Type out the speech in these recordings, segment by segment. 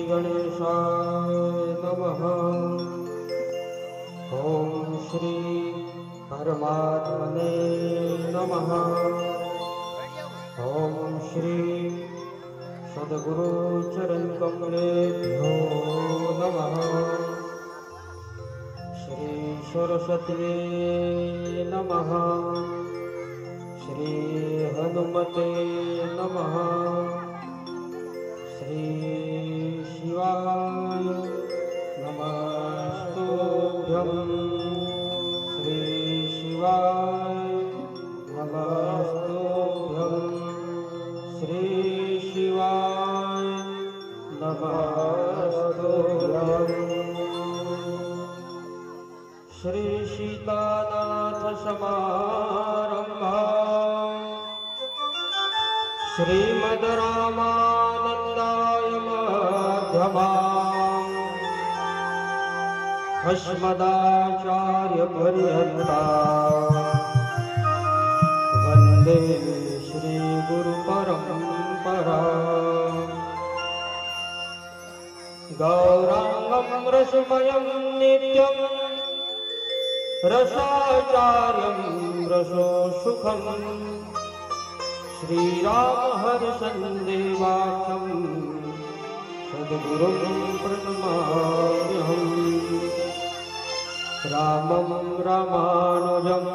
गणेशाय नमः। ओम श्री परमात्मने नमः। ओम श्री सद्गुरु चरण कमलेभ्यो नमः। श्री सरस्वती नमः। श्री हनुमते नमः। श्री शिवाय नमस्तुभ्यं। श्री शिवाय नमस्तुभ्यं। श्री शिवाय नमस्तुभ्यं। श्री सीतानाथ समारंभा श्रीमद् रामानंदाय मध्यमाम् अस्मदाचार्य पर्यन्ता वन्दे श्री गुरु परंपरा। गौरांगं रसमयं नित्यं रसाचार्यं रसोसुखम् श्रीराम हर्षन्देवाख्यं सद्गुरुं प्रणमाम्यहम्। रामं रामानुजं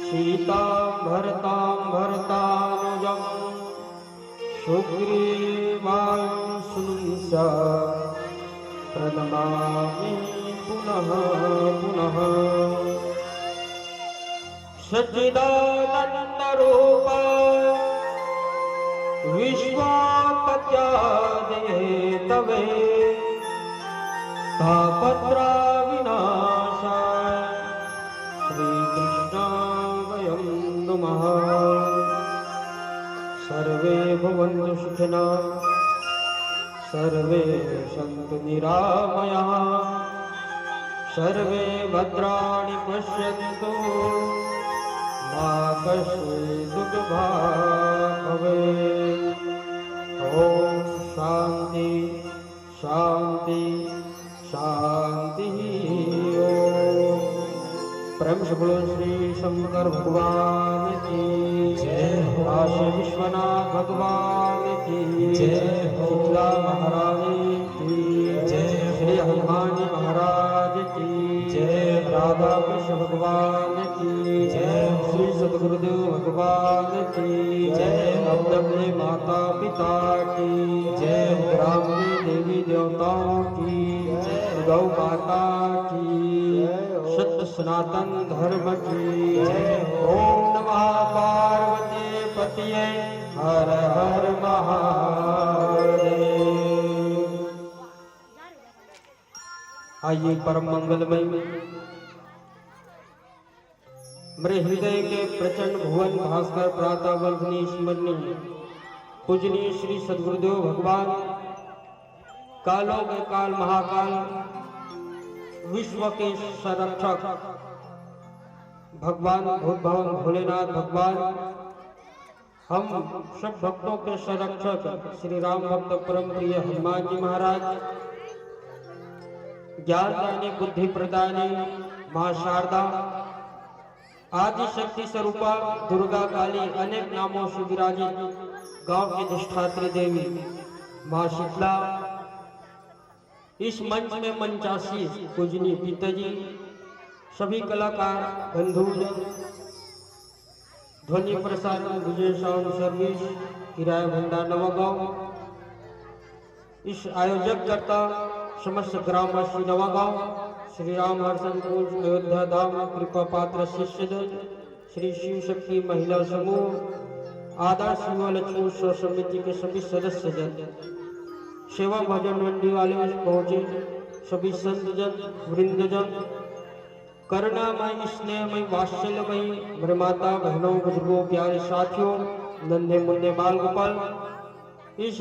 सीतां भरतानुजं सुग्रीवांशुंश्च प्रणमामि पुनः पुनः। सच्चिदानन्दरूप विश्वोत्पत्त्यादिहेतवे तापत्रविनाशाय श्रीकृष्णाय वयं नुमः। सर्वे भवन्तु सुखिनः सर्वे सन्तु निरामयाः सर्वे भद्राणि पश्यन्तु मा कश्चित् दुःखभाग् भवेत्। ॐ शान्ति शान्ति शान्तिः। ओम प्रेम से बोलो श्री शंकर भगवान की जय। काशी विश्वनाथ भगवान की जय। शीतला महारानी की जय। श्री हनुमान जी महाराज की जय। राधा कृष्ण भगवान की जय। श्री सद्गुरुदेव भगवान की जय। अपने माता पिता की जय। ब्राह्मणी देवी देवताओं की जय। गौ माता की सत्य सनातन धर्म की जय। ओम नमः पार्वती पतिये हर हर महादेव। आइए परम मंगलमय मेरे हृदय के प्रचंड भुवन भास्कर प्रातः वल्लभनीय स्मरणीय पूजनीय श्री सद्गुरुदेव भगवान कालों के काल महाकाल विश्व के संरक्षक भगवान भूत भवन भोलेनाथ भगवान हम सब भक्तों के संरक्षक श्री राम भक्त परम प्रिय हनुमान जी महाराज ज्ञान दानी बुद्धि प्रदानी मां शारदा आदि शक्ति स्वरूपा दुर्गा काली अनेक नामों से विराजित गांव की अधिष्ठात्री देवी मां शीतला इस मंच में मंचासी पूजनीय पिताजी सभी कलाकार बंधुजन ध्वनि प्रसारण विजय साउंड सर्विस किराया भंडार नवागांव इस आयोजक करता समस्त ग्रामवासी नवागांव श्री राम हरसनपुर अयोध्या धाम कृपा पात्र शिष्यजन श्री शिव शक्ति महिला समूह आदर्श युवा लक्ष्मी उत्सव समिति के सभी सदस्यजन सेवा भजन मंडी वाले पहुंचे सभी संतजन वृंदजन करुणामय स्नेहमय वात्सल्यमय मेरे माता बहनों बुजुर्गों प्यारे साथियों नन्हे मुन्ने बाल गोपाल इस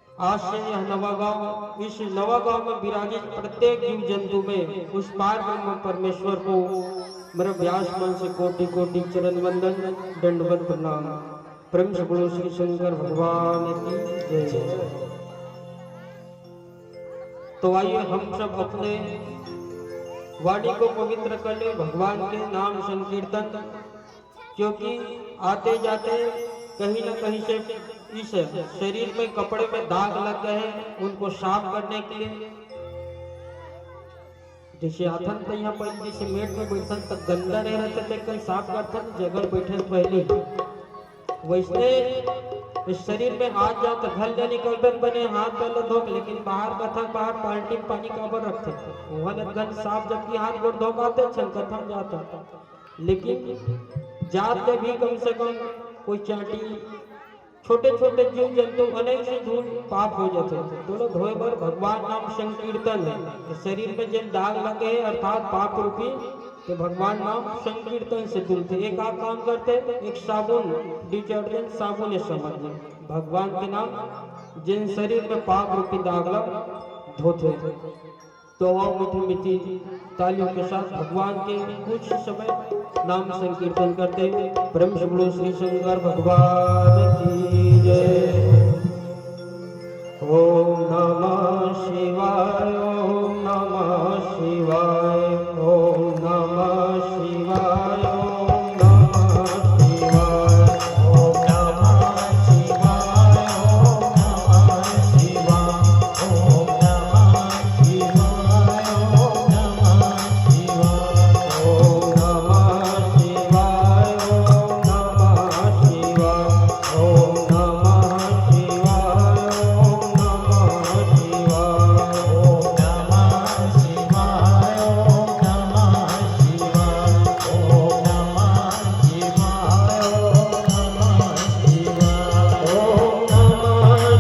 आज से यह नवागांव इस नवागांव में विराजित प्रत्येक जीव जंतु में उस पार ब्रह्म परमेश्वर को मेरे व्यास मन से कोटि कोटि चरण वंदन दंडवत प्रणाम। प्रेम से बोलो श्री शंकर भगवान की जय। तो आइए हम सब अपने वाणी को पवित्र कर ले भगवान के नाम संकीर्तन, क्योंकि आते जाते कहीं न कहीं से इस शरीर में कपड़े में दाग लग गए हैं, उनको साफ करने के लिए जैसे आथन तो यहाँ पर जैसे मेट में बैठन तक गंदा नहीं रहता थे, कल साफ करथन जगह बैठे पहले, वैसे इस शरीर में हाथ जाओ तो घर ले निकलते बने हाथ पहले धोक, लेकिन बाहर कथा बाहर बाल्टी पानी काबर रखते वहाँ गन साफ जबकि हाथ गोड़ धो पाते छन कथा जाता, लेकिन जाते भी कम से कम कोई चाटी छोटे छोटे जीव जंतु अनेक से धूल पाप हो जाते हैं, दोनों धोए पर भगवान नाम संकीर्तन है। शरीर में जिन दाग लगे अर्थात पाप रूपी तो भगवान नाम संकीर्तन से धुलते। एक आप काम करते एक साबुन डिटर्जेंट साबुन है समझ भगवान के नाम जिन शरीर में पाप रूपी दाग लग धोते। तो मीठी मीठी तालियों के साथ भगवान के कुछ समय नाम संकीर्तन करते परम शुभ्रो श्री शंकर भगवान की जय। ओम नमः शिवाय ओम नमः शिवाय ओम नमः शिवाय ओम नमः शिवाय ओम नमः शिवाय ओम नमः शिवाय ओम नमः शिवाय ओम नमः शिवाय ओम नमः शिवाय ओम नमः शिवाय ओम नमः शिवाय ओम नमः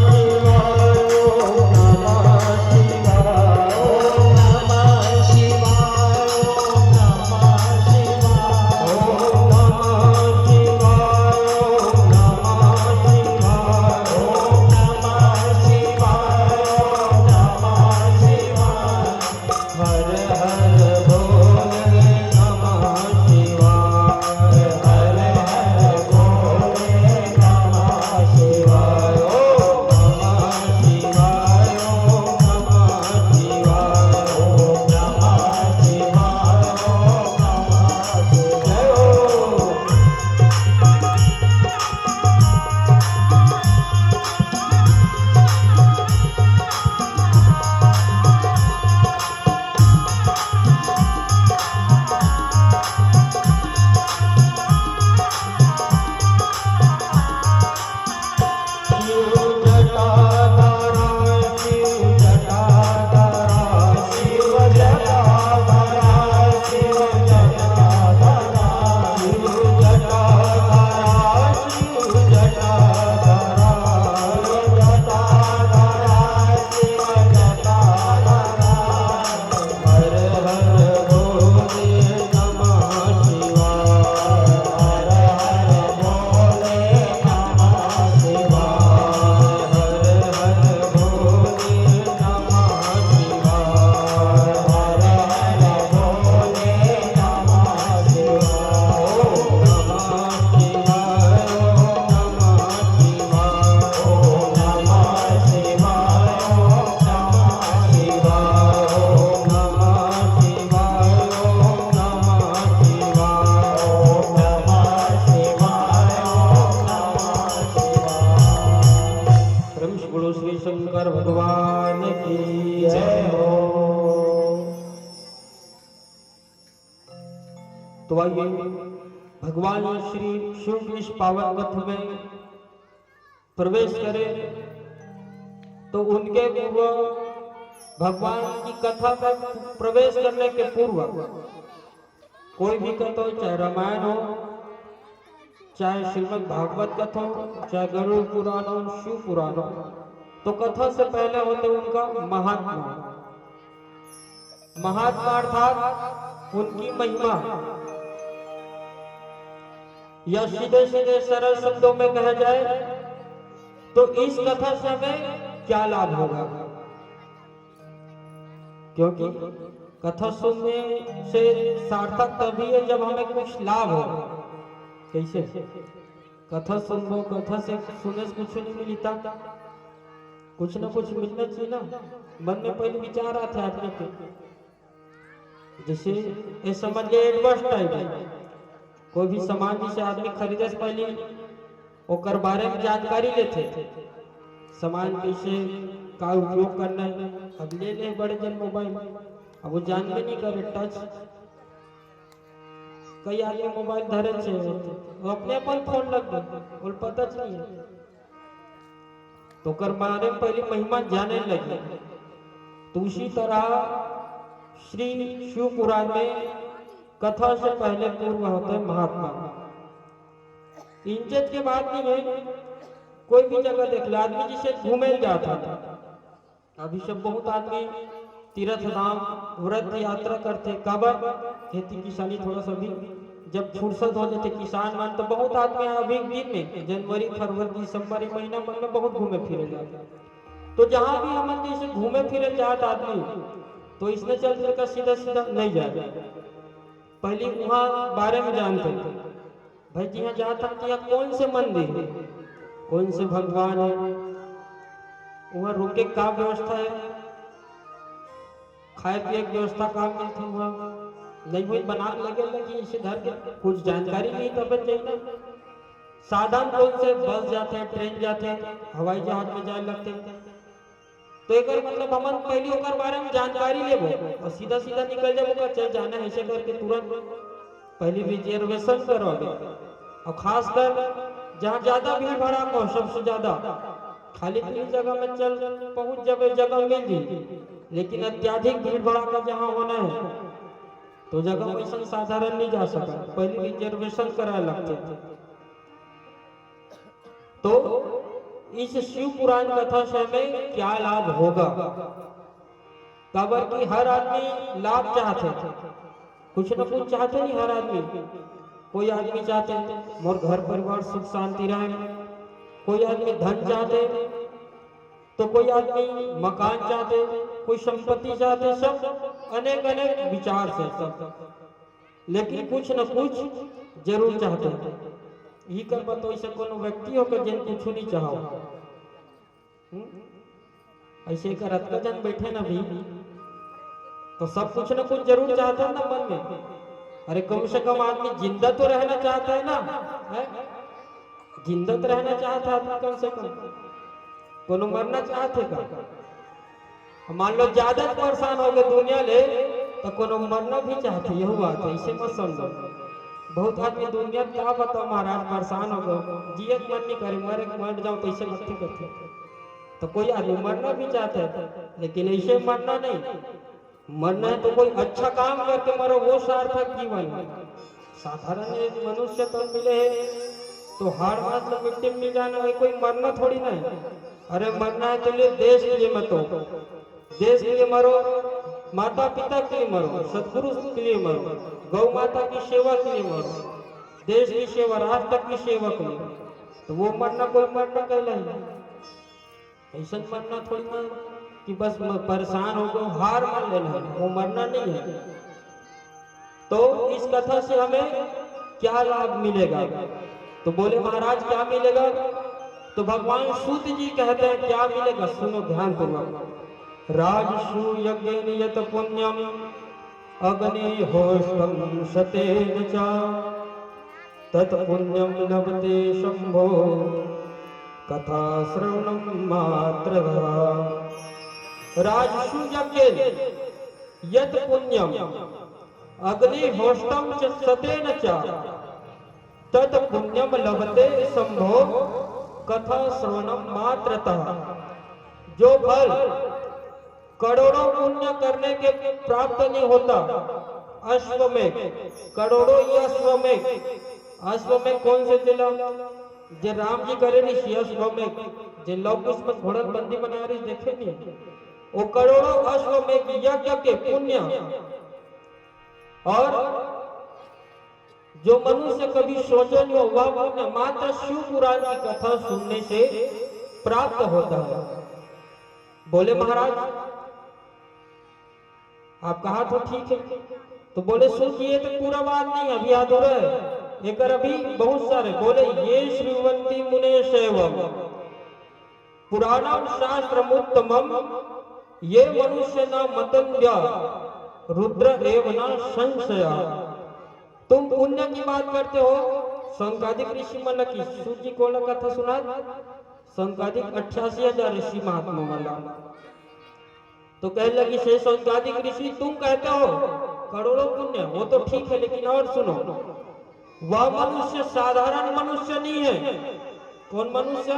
तो आइए भगवान श्री शिव इस पावन रथ में प्रवेश करें। तो उनके पूर्व भगवान की कथा में प्रवेश करने के पूर्व कोई भी कथा हो, चाहे रामायण हो, चाहे श्रीमद् भागवत कथा हो, चाहे गरुड़ पुराण हो, शिव पुराण हो, तो कथा से पहले होते उनका महात्मा। महात्मा अर्थात उनकी महिमा, या सीधे सीधे सरल शब्दों में कहा जाए तो इस कथा से हमें क्या लाभ होगा, क्योंकि कथा सुनने से सार्थक तभी है जब हमें कुछ लाभ हो। कैसे कथा सुनो, कथा से सुनने से कुछ नहीं मिलता, कुछ ना कुछ मिलना चाहिए ना। मन में पहले विचार आते आदमी के, जैसे ये समझ ले एडवर्स टाइप है। कोई भी सामान जिसे आदमी खरीदे से पहले ओकर बारे में जानकारी लेते, सामान कैसे का उपयोग करना है। अब ले ले बड़े जन मोबाइल, अब वो जानबे नहीं करे टच। कई आदमी मोबाइल धरे छे वो अपने अपन फोन लग गए, बोल पता नहीं है। तो कर बारे में पहले महिमा जाने लगे। तो उसी तरह श्री शिव पुराण में कथा से पहले पूर्व होता है महात्मा। इज्जत के बाद नहीं है, कोई भी जगह देख ले आदमी जिसे घूमे जाता था। अभी सब बहुत आदमी तीर्थ धाम व्रत यात्रा करते, काबर खेती किसानी थोड़ा सा भी जब फुर्सत हो जाते किसान मान, तो बहुत आदमी अभी दिन में जनवरी फरवरी दिसंबर महीना में बहुत घूमे फिरे जाते। तो जहाँ भी हम जैसे घूमे फिरे जाते आदमी, तो इसने चल कर सीधा सीधा नहीं जाए, पहले वहाँ बारे में जानते भाई जी यहाँ जाता यहाँ कौन से मंदिर है, कौन से भगवान है, वहाँ रुके का व्यवस्था है, खाए पिए की व्यवस्था काम मिलती वहाँ नहीं हुई बना लगे लगी इसे घर के कुछ जानकारी नहीं तब चाहिए। साधन कौन से बस जाते हैं, ट्रेन जाते हैं, हवाई जहाज में जाए लगते हैं। तो एक मतलब हम पहले ओकर बारे में जानकारी लेबो और सीधा सीधा निकल जाबो चल जाना है ऐसे करके तुरंत पहले रिजर्वेशन करवाबे। और खासकर जहाँ ज्यादा भीड़ भड़ाक हो सबसे ज्यादा खाली तीन जगह में चल पहुंच जाबे, जगह मिल जाए। लेकिन अत्याधिक भीड़ भड़ाका जहाँ होना है तो जगह वैसा साधारण नहीं जा सका, पहले रिजर्वेशन करा लगते थे। तो इस शिव पुराण कथा से हमें क्या लाभ होगा? काबर की हर आदमी लाभ चाहते थे, कुछ न कुछ चाहते नहीं हर आदमी। कोई आदमी चाहते मोर घर परिवार सुख शांति रहे, कोई आदमी धन चाहते, तो कोई आदमी मकान चाहते, कोई संपत्ति चाहते, सब अनेक अनेक विचार से सब, लेकिन कुछ न कुछ जरूर चाहते हैं। ये कर बतो ऐसे कोनो व्यक्ति होकर जिन कुछ नहीं चाहो, ऐसे करत का जन बैठे ना भी तो सब कुछ न कुछ जरूर चाहते हैं ना मन में। अरे कम से कम आदमी जिंदा तो रहना चाहता है ना, है? जिंदा तो रहना चाहता है कम से कम, कोनो मरना चाहते का। मान लो ज्यादा परेशान हो गए दुनिया ले तो कोनो मरना भी चाहते, यही बात है, इसे मत समझो। बहुत आदमी दुनिया क्या बताओ महाराज परेशान हो गए, जियत मन नहीं करे, मर जाओ तो ऐसे मत करते। तो कोई आदमी मरना भी चाहता है, लेकिन ऐसे मरना नहीं, मरना है तो कोई अच्छा काम करके मरो, वो सार्थक जीवन है। साधारण एक मनुष्य तो मिले है तो हार मतलब मिट्टी में जाना है, कोई मरना थोड़ी ना है। अरे मरना है तो लिए देश के लिए मत हो, देश के लिए मरो, माता पिता के लिए मरो, सदगुरु के लिए मरो, गौ माता की सेवा के लिए मरो, देश की सेवा, राष्ट्र की सेवा के लिए। तो वो मरना कोई मरना कहलाए, ऐसा मरना थोड़ी ना कि बस परेशान हो गए हार मान लेना है, वो मरना नहीं है। तो इस कथा से हमें क्या लाभ मिलेगा? तो बोले महाराज क्या मिलेगा? तो भगवान सूत जी कहते हैं क्या मिलेगा, सुनो ध्यान पूर्वक। राजसु यज्ञ नियत पुण्यम अग्निहोत्रम शतेन च तत्पुण्यम लभते शंभो कथा श्रवणम मात्रः। राजसु यज्ञ यत पुण्यम अग्निहोत्रम च शतेन च तत्पुण्यम लभते शंभो कथा श्रवणम मात्रतः। जो फल करोड़ों पुण्य करने के प्राप्त नहीं होता, अश्वमेघ, करोड़ों ही अश्वमेघ, अश्वमेघ कौन से जिला जे राम जी करे नहीं अश्वमेघ, जे लोग उसमें घोड़ा बंदी बना रही देखे नहीं, वो करोड़ों अश्वमेघ यज्ञ के पुण्य और जो मनुष्य कभी सोचा नहीं होगा वो मात्र शिव पुराण की कथा सुनने से प्राप्त होता है। बोले महाराज आप कहा तो ठीक है, तो बोले सोचिए तो पूरा बात नहीं अभी अधूरा है, एक अभी बहुत सारे। बोले ये श्रीवंती मुने सेवम, पुराणम शास्त्रमुत्तमम ये मनुष्य न मतंग्या रुद्र एव न संशया। तुम पुण्य की बात करते हो। संकादिक ऋषि मन की सूची को कथा सुना। संकादिक 88,000 ऋषि महात्मा वाला तो कह लगी से संकादिक ऋषि तुम कहते हो करोड़ों पुण्य, वो तो ठीक है, लेकिन और सुनो, वह मनुष्य साधारण मनुष्य नहीं है। कौन मनुष्य?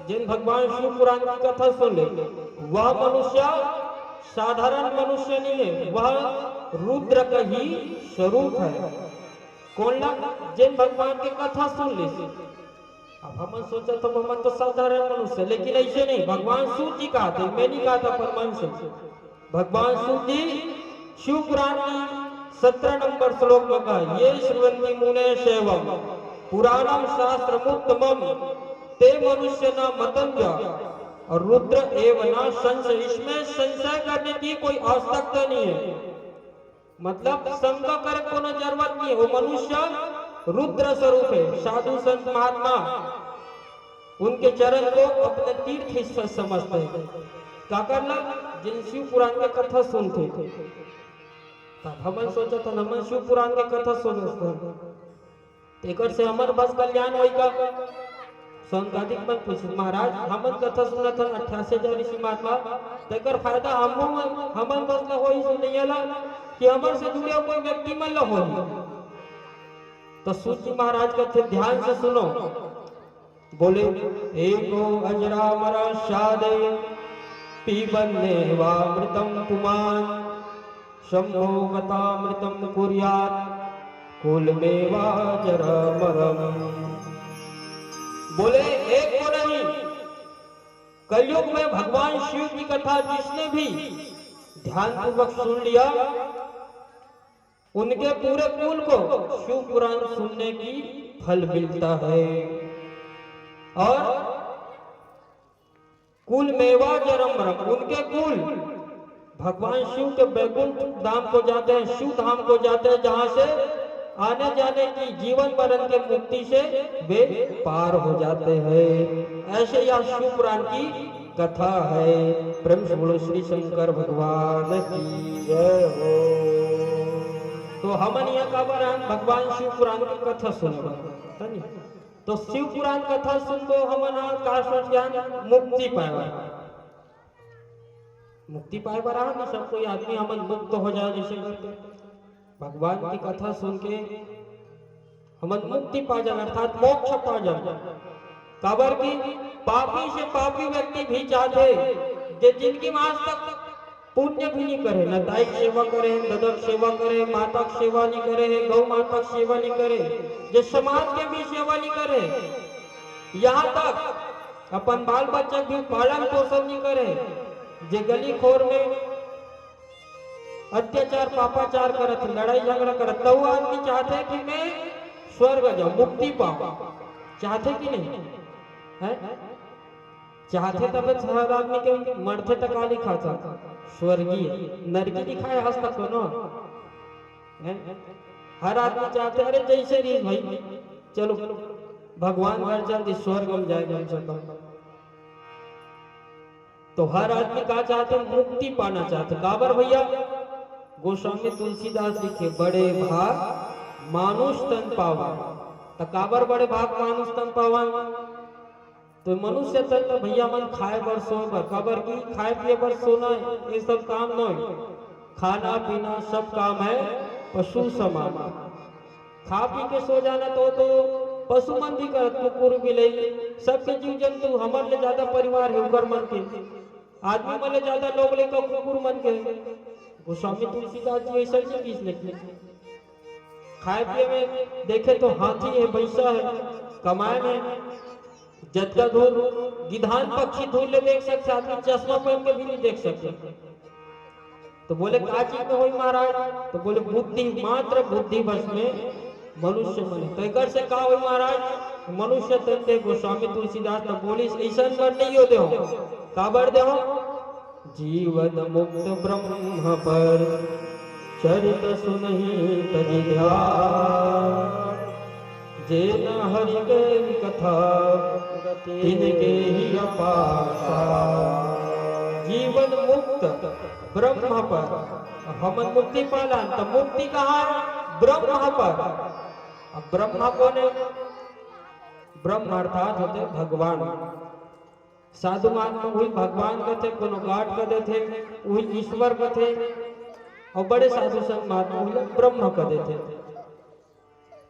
जिन भगवान शिव पुराण की कथा सुन ले, वह मनुष्य साधारण मनुष्य नहीं है, वह रुद्र का ही स्वरूप है। कौन ला? जिन भगवान की कथा सुन ले। अब हम सोचा तो हम तो साधारण मनुष्य, लेकिन ऐसे नहीं। भगवान शिव जी कहा था, मैं नहीं कहा था परमांश। भगवान शिव जी शिव पुराण की 17 नंबर श्लोक में कहा, ये श्रवन्ति मुने शैवम पुराणम शास्त्रमुत्तमम ते मनुष्य न मतंग्या और रुद्र एव न संशय। इसमें संशय करने की कोई आवश्यकता नहीं है, मतलब शंका करे कोनो जरूरत नहीं है। वो मनुष्य रुद्र स्वरूप है। साधु संत महात्मा उनके चरण को अपने तीर्थ समझते हैं। क्या करना? जिन शिव पुराण की कथा सुनते थे, तब हमन सोचा था हमन शिव पुराण की कथा सुनते एक से हमारे बस कल्याण होगा। संकादिक मन पूछे, महाराज हमन कथा सुना था 88,000 ऋषि महात्मा, तेकर फायदा हमन बस ला होई सुनैला कि हमर से जुड़े कोई व्यक्ति मन ला होई। तो सूची महाराज कहते ध्यान से सुनो। बोले, एको अजरामर शादे पीबन्नेवामृतं पुमान् शम्भो गतामृतं कुर्यात् कुलमेवाजरामरम्। बोले, एक को नहीं, कलयुग में भगवान शिव की कथा जिसने भी ध्यानपूर्वक सुन लिया, उनके पूरे कुल को शिव पुराण सुनने की फल मिलता है। और कुल मेवा जरम, उनके कुल भगवान शिव के वैकुंठ धाम को जाते हैं, शिव धाम को जाते हैं, जहां से आने जाने की जीवन मरण के मुक्ति से वे पार हो जाते हैं। ऐसे यह शिव पुराण की कथा है। प्रेम से बोलो श्री शंकर भगवान की जय हो। तो हमन यहाँ का भगवान शिव पुराण की कथा सुने। तो शिव पुराण कथा सुन दो हमन का मुक्ति पाए, मुक्ति पाए बरा नहीं सब कोई आदमी हमन मुक्त हो जाए। जैसे करते भगवान की कथा सुन के हमन मुक्ति पा जाए, अर्थात मोक्ष पा जाए। काबर की पापी से पापी व्यक्ति भी चाहते जे जिंदगी में आज तक पुण्य भी नहीं करे, न दाई सेवा करे, ददक सेवा करे, माता की सेवा नहीं करे, गौ माता की सेवा नहीं करे, जे समाज के भी सेवा नहीं करे, यहाँ तक अपन बाल बच्चा भी पालन पोषण नहीं करे, जे गली खोर में अत्याचार पापाचार करत, लड़ाई झगड़ा करत, तो आदमी चाहते कि मैं स्वर्ग जाऊं, मुक्ति पाऊं। चाहते कि नहीं है? चाहते तब हर आदमी के मरते तक नहीं खाता स्वर्गीय नरकी दिखाए हंस तक न। हर आदमी चाहते अरे जैसे रीत भाई चलो भगवान घर जल्दी स्वर्ग में जाएगा। तो हर आदमी का चाहते मुक्ति पाना चाहते। काबर भैया गोस्वामी तुलसीदास लिखे, बड़े भाग मानुष तन पावा। तो काबर बड़े भाग मानुष तन पावा? तो मनुष्य तन तो भैया मन खाए बर सोए बर, काबर की खाए पिए बर सोना ये सब काम नहीं, खाना पीना सब काम है पशु समान। खा पी के सो जाना तो पशु मन भी करत, कुकुर बिलाई सबके जीव जंतु हमारे ले ज्यादा परिवार है उकर मन के, आदमी मन ले ज्यादा लोग ले कुकुर मन के। गोस्वामी तुलसीदास जी ऐसा चीज लिखे। खाए पिए में देखे तो हाथी है, भैंसा है, कमाए में जतका दूर गिधान पक्षी दूर ले देख सकते, आदमी चश्मा पहन के भी नहीं देख सकते। तो बोले का चीज में हुई महाराज? तो बोले बुद्धि, मात्र बुद्धि बस में मनुष्य बने। तो एक से का हुई महाराज? मनुष्य तंते गोस्वामी तुलसीदास तो बोली ऐसा बर नहीं हो दे, काबर दे जीवन मुक्त ब्रह्म पर चरित सुनहि तजि ध्यान, जे न हरि के कथा तिनके ही अपासा। जीवन मुक्त ब्रह्म पर हम मुक्ति पाला, तो मुक्ति कहाँ है? ब्रह्म पर। अब ब्रह्म कौन है? ब्रह्म अर्थात होते भगवान। साधु महात्मा वही भगवान कथे, कोनो गाठ कदे थे वही ईश्वर कथे, और बड़े साधु संत महात्मा वही ब्रह्म कदे थे।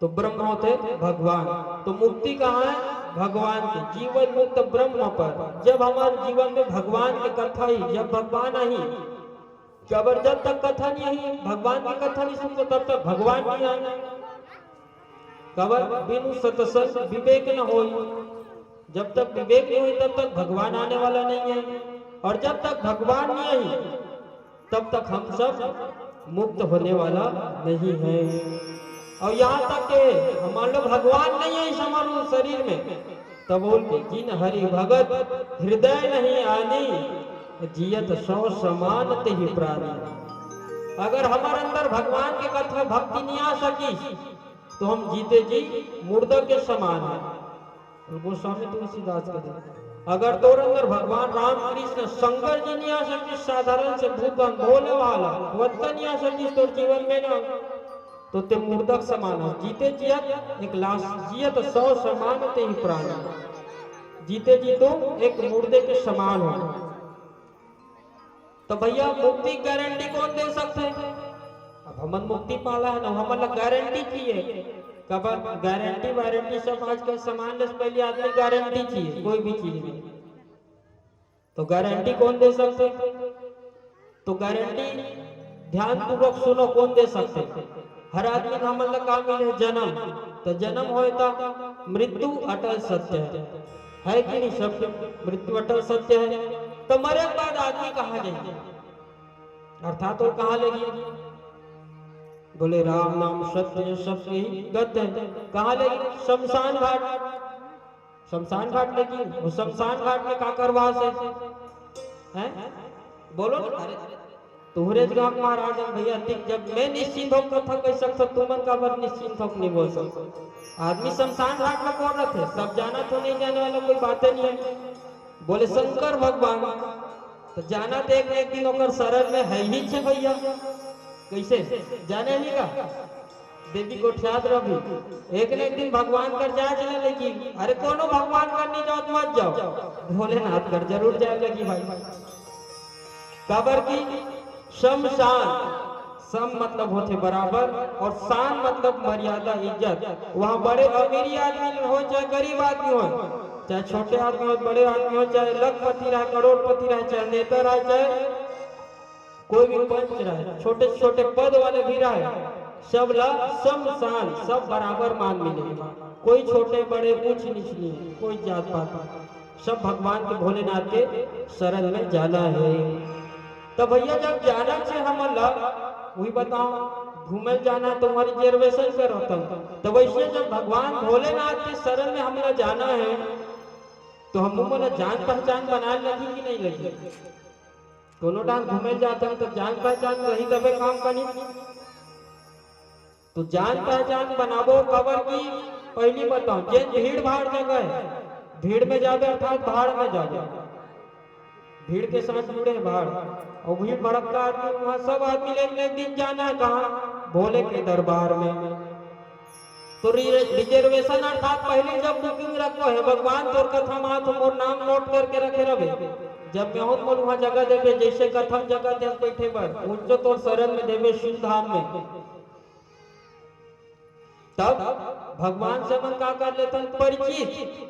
तो ब्रह्म होते भगवान। तो मुक्ति कहाँ है? भगवान के। जीवन मुक्त ब्रह्म पर। जब हमारे जीवन में भगवान की कथा ही, जब भगवान ही कबर, जब तक कथा नहीं आई, भगवान की कथा नहीं सुनते तब तक भगवान नहीं आए। कबर बिनु सत्संग विवेक न हो। जब तक विवेक नहीं हुई तब तक भगवान आने वाला नहीं है, और जब तक भगवान नहीं आई तब तक हम सब मुक्त होने वाला नहीं है। और यहाँ तक के मान लो भगवान नहीं है इस हमारे शरीर में, तब बोलते जिन हरि भगत हृदय नहीं आनी जियत सौ समान ते ही प्राणी। अगर हमारे अंदर भगवान के कथा भक्ति नहीं आ सकी तो हम जीते जी मुर्दा के समान है। गोस्वामी तुलसीदास के दिन अगर तोर अंदर भगवान राम कृष्ण शंकर जी नहीं आ सके, साधारण से भूत बोले वाला वत्ता नहीं आ सकी तोर जीवन में ना, तो ते मुर्दा समान हो। जीते जियत एक लाश जियत सौ समान ते ही प्राणी। जीते जी तो एक मुर्दे के समान हो। तो भैया मुक्ति गारंटी कौन दे सकते हैं? अब हमन मुक्ति पाला है ना, हमन गारंटी चाहिए। कब गारंटी वारंटी सब आज के सामान से पहले आदमी गारंटी चाहिए कोई भी चीज में। तो गारंटी कौन दे सकते? तो गारंटी ध्यान पूर्वक सुनो कौन दे सकते? हर आदमी का हमन का मिले जन्म, तो जन्म होए तो मृत्यु अटल सत्य है कि नहीं? सब मृत्यु अटल सत्य है। तो मरे के बाद आदमी कहाँ जाएंगे? अर्थात वो कहाँ लेगी? बोले राम नाम सत्य सबसे ही गत है। कहाँ लेगी? शमशान घाट। शमशान घाट लेगी। वो शमशान घाट में का करवास है? बोलो ना। अरे तुहरे गांव महाराज भैया जब मैं निश्चिंत हो कथा कह सकता, तुमन का बर निश्चिंत हो नहीं बोल सकता। आदमी शमशान घाट में कौन रहते? सब जाना तो नहीं जाने वाला कोई बातें नहीं है। बोले शंकर भगवान, तो जाना तो एक दिन होकर शरण में है ही छे भैया। कैसे जाने नहीं का? देवी को ख्यात रवि एक न एक दिन भगवान कर जाए चले लगी। अरे कोनो भगवान कर नहीं जाओ तो मत जाओ, भोलेनाथ कर जरूर जाए लगी भाई। कबर की शमशान, सम मतलब होते बराबर और शान मतलब मर्यादा इज्जत। वहाँ बड़े अमीरी आदमी हो चाहे गरीब आदमी हो, चाहे छोटे आदमी हो बड़े आदमी हो, चाहे लखपति रहे करोड़पति रहे, चाहे नेता रहे, चाहे कोई भी पंच रहे, छोटे छोटे पद वाले भी रहे, सब ला शमशान सब बराबर मान मिलेगा। कोई छोटे बड़े ऊंच नीच नहीं, कोई जात पात, सब भगवान के भोलेनाथ के शरण में जाना है। तो भैया जब जाना चाहिए हम वही बताओ घूमे जाना तुम्हारी रिजर्वेशन पे रहता। तो वैसे जब भगवान भोलेनाथ के शरण में हमें जाना है तो हम बोला जान पहचान बनाने लगी कि नहीं लगी? दोनों डांस घूमे जाते हैं तो जान पहचान रही दबे काम करनी। तो जान पहचान बनाबो कबर की पहली बताओ। जे भीड़ भाड़ जगह है, भीड़ में जावे अर्थात भाड़ में जावे, भीड़ के साथ जुड़े भाड़, और भीड़ भड़का आदमी वहां सब आदमी लेने एक दिन जाना है कहाँ? भोले के दरबार में। तो रिजर्वेशन अर्थात पहले जब बुकिंग रखो है भगवान तोर कथा माथ मोर नाम नोट करके रखे रहे। जब मैं मोर वहां जगह देवे जैसे कथा जगह दे बैठे बर उनको तोर शरण में देवे शिव धाम में, तब भगवान से मन का कर लेते परिचित।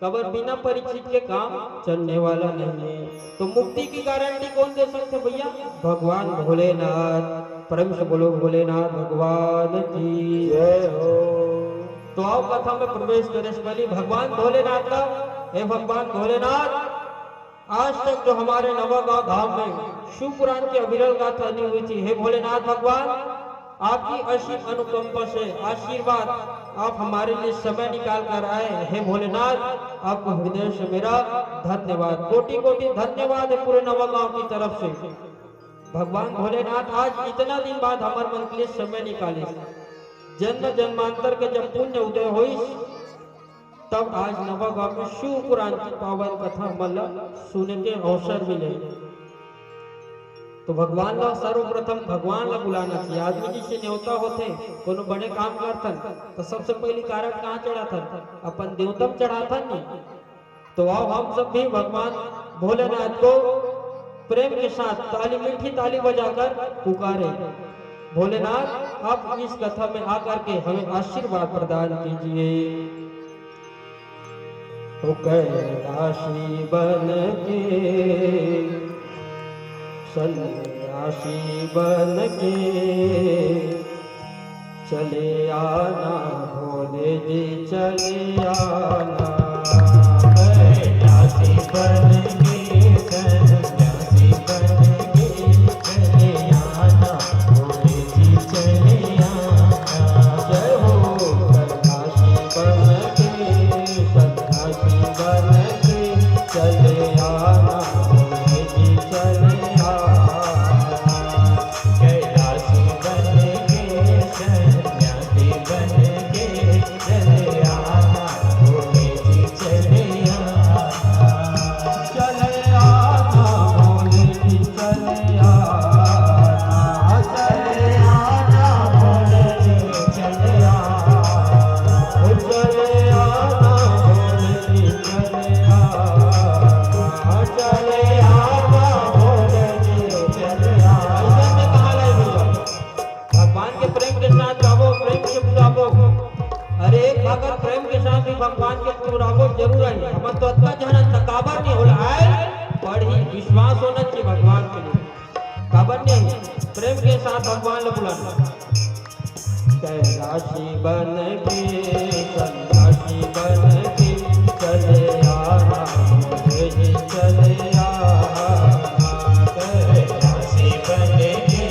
कबर बिना परिचित के काम चलने वाला नहीं है। तो मुक्ति की गारंटी कौन दे सकते भैया? भगवान भोलेनाथ। प्रेम से बोलो भोलेनाथ भगवान की जय हो। तो आओ कथा में प्रवेश करें पहले भगवान भोलेनाथ का। हे भगवान भोलेनाथ, आज तक जो हमारे नवागांव धाम में शिव पुराण की अविरल गाथा नहीं हुई थी, हे भोलेनाथ भगवान आपकी असीम अनुकंपा से आशीर्वाद आप हमारे लिए समय निकाल कर आए। हे भोलेनाथ आपको हृदय से मेरा धन्यवाद, कोटि कोटि धन्यवाद है पूरे नवागांव की तरफ से। भगवान भोलेनाथ आज इतना दिन बाद हमारे मन के लिए समय निकाले। जन्म जन्मांतर के जब पुण्य उदय होई तब आज नवागांव में शिव पुराण की पावन कथा मतलब सुने के अवसर मिले। तो भगवान ला सर्वप्रथम भगवान ला बुलाना चाहिए। आदमी जी से न्योता होते कोनो बड़े काम करथन तो सबसे पहली कारक कहाँ चढ़ाथन? अपन देवतम चढ़ाथन नहीं। तो आओ हम सब भी भगवान भोलेनाथ को प्रेम के साथ ताली मीठी ताली बजाकर पुकारे। भोलेनाथ आप इस कथा में आकर के हमें आशीर्वाद प्रदान कीजिए। तो कैलाशी बन के सन्यासी बन के चले आना भोले जी चले आना। कैलाशी बन के सन्यासी बन के चले आना भोले जी चले आना। जय हो कैलाशी बन के सन्यासी बन के चले आना भोले जी चले भगवान के पुरावो जरूर है। हम तो अतना जहन तकाबर नहीं होला है, बड़ी विश्वास होना चाहिए भगवान के लिए। काबर नहीं प्रेम के साथ भगवान को बुलाना। कैलाशी बन के सन्यासी बन के चले आना भोले जी चले आना। कैलाशी बन के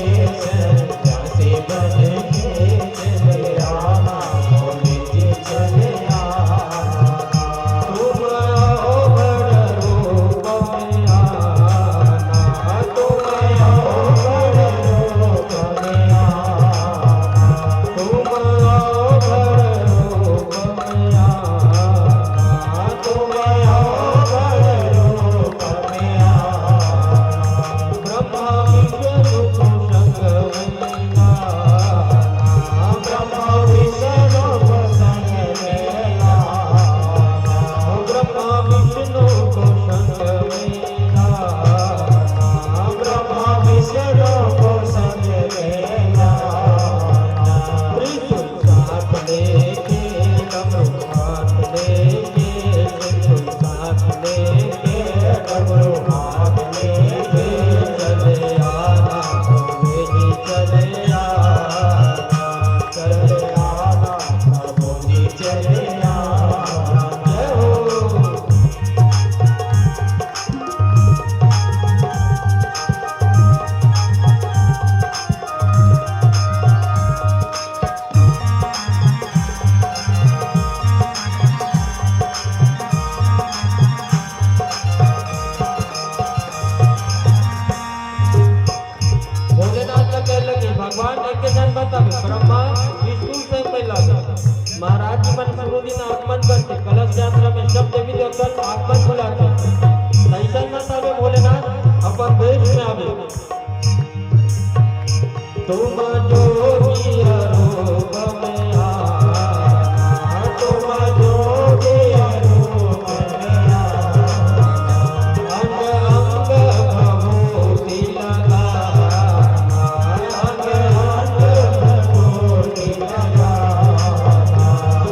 सन्यासी बन के चले आना भोले जी चले ब्रह्मा विष्णु से पहला महाराज जी मन शुरू दिन आगमन करते कलश यात्रा में सब देवी देवता आगमन बुलाते। ऐसा मत आवे भोलेनाथ अपन देश में आवे। तुम जोगी रूप में आना, तुम जोगी रूप में आना, अंग अंग भभूति लगाना, अंग अंग भभूति लगाना,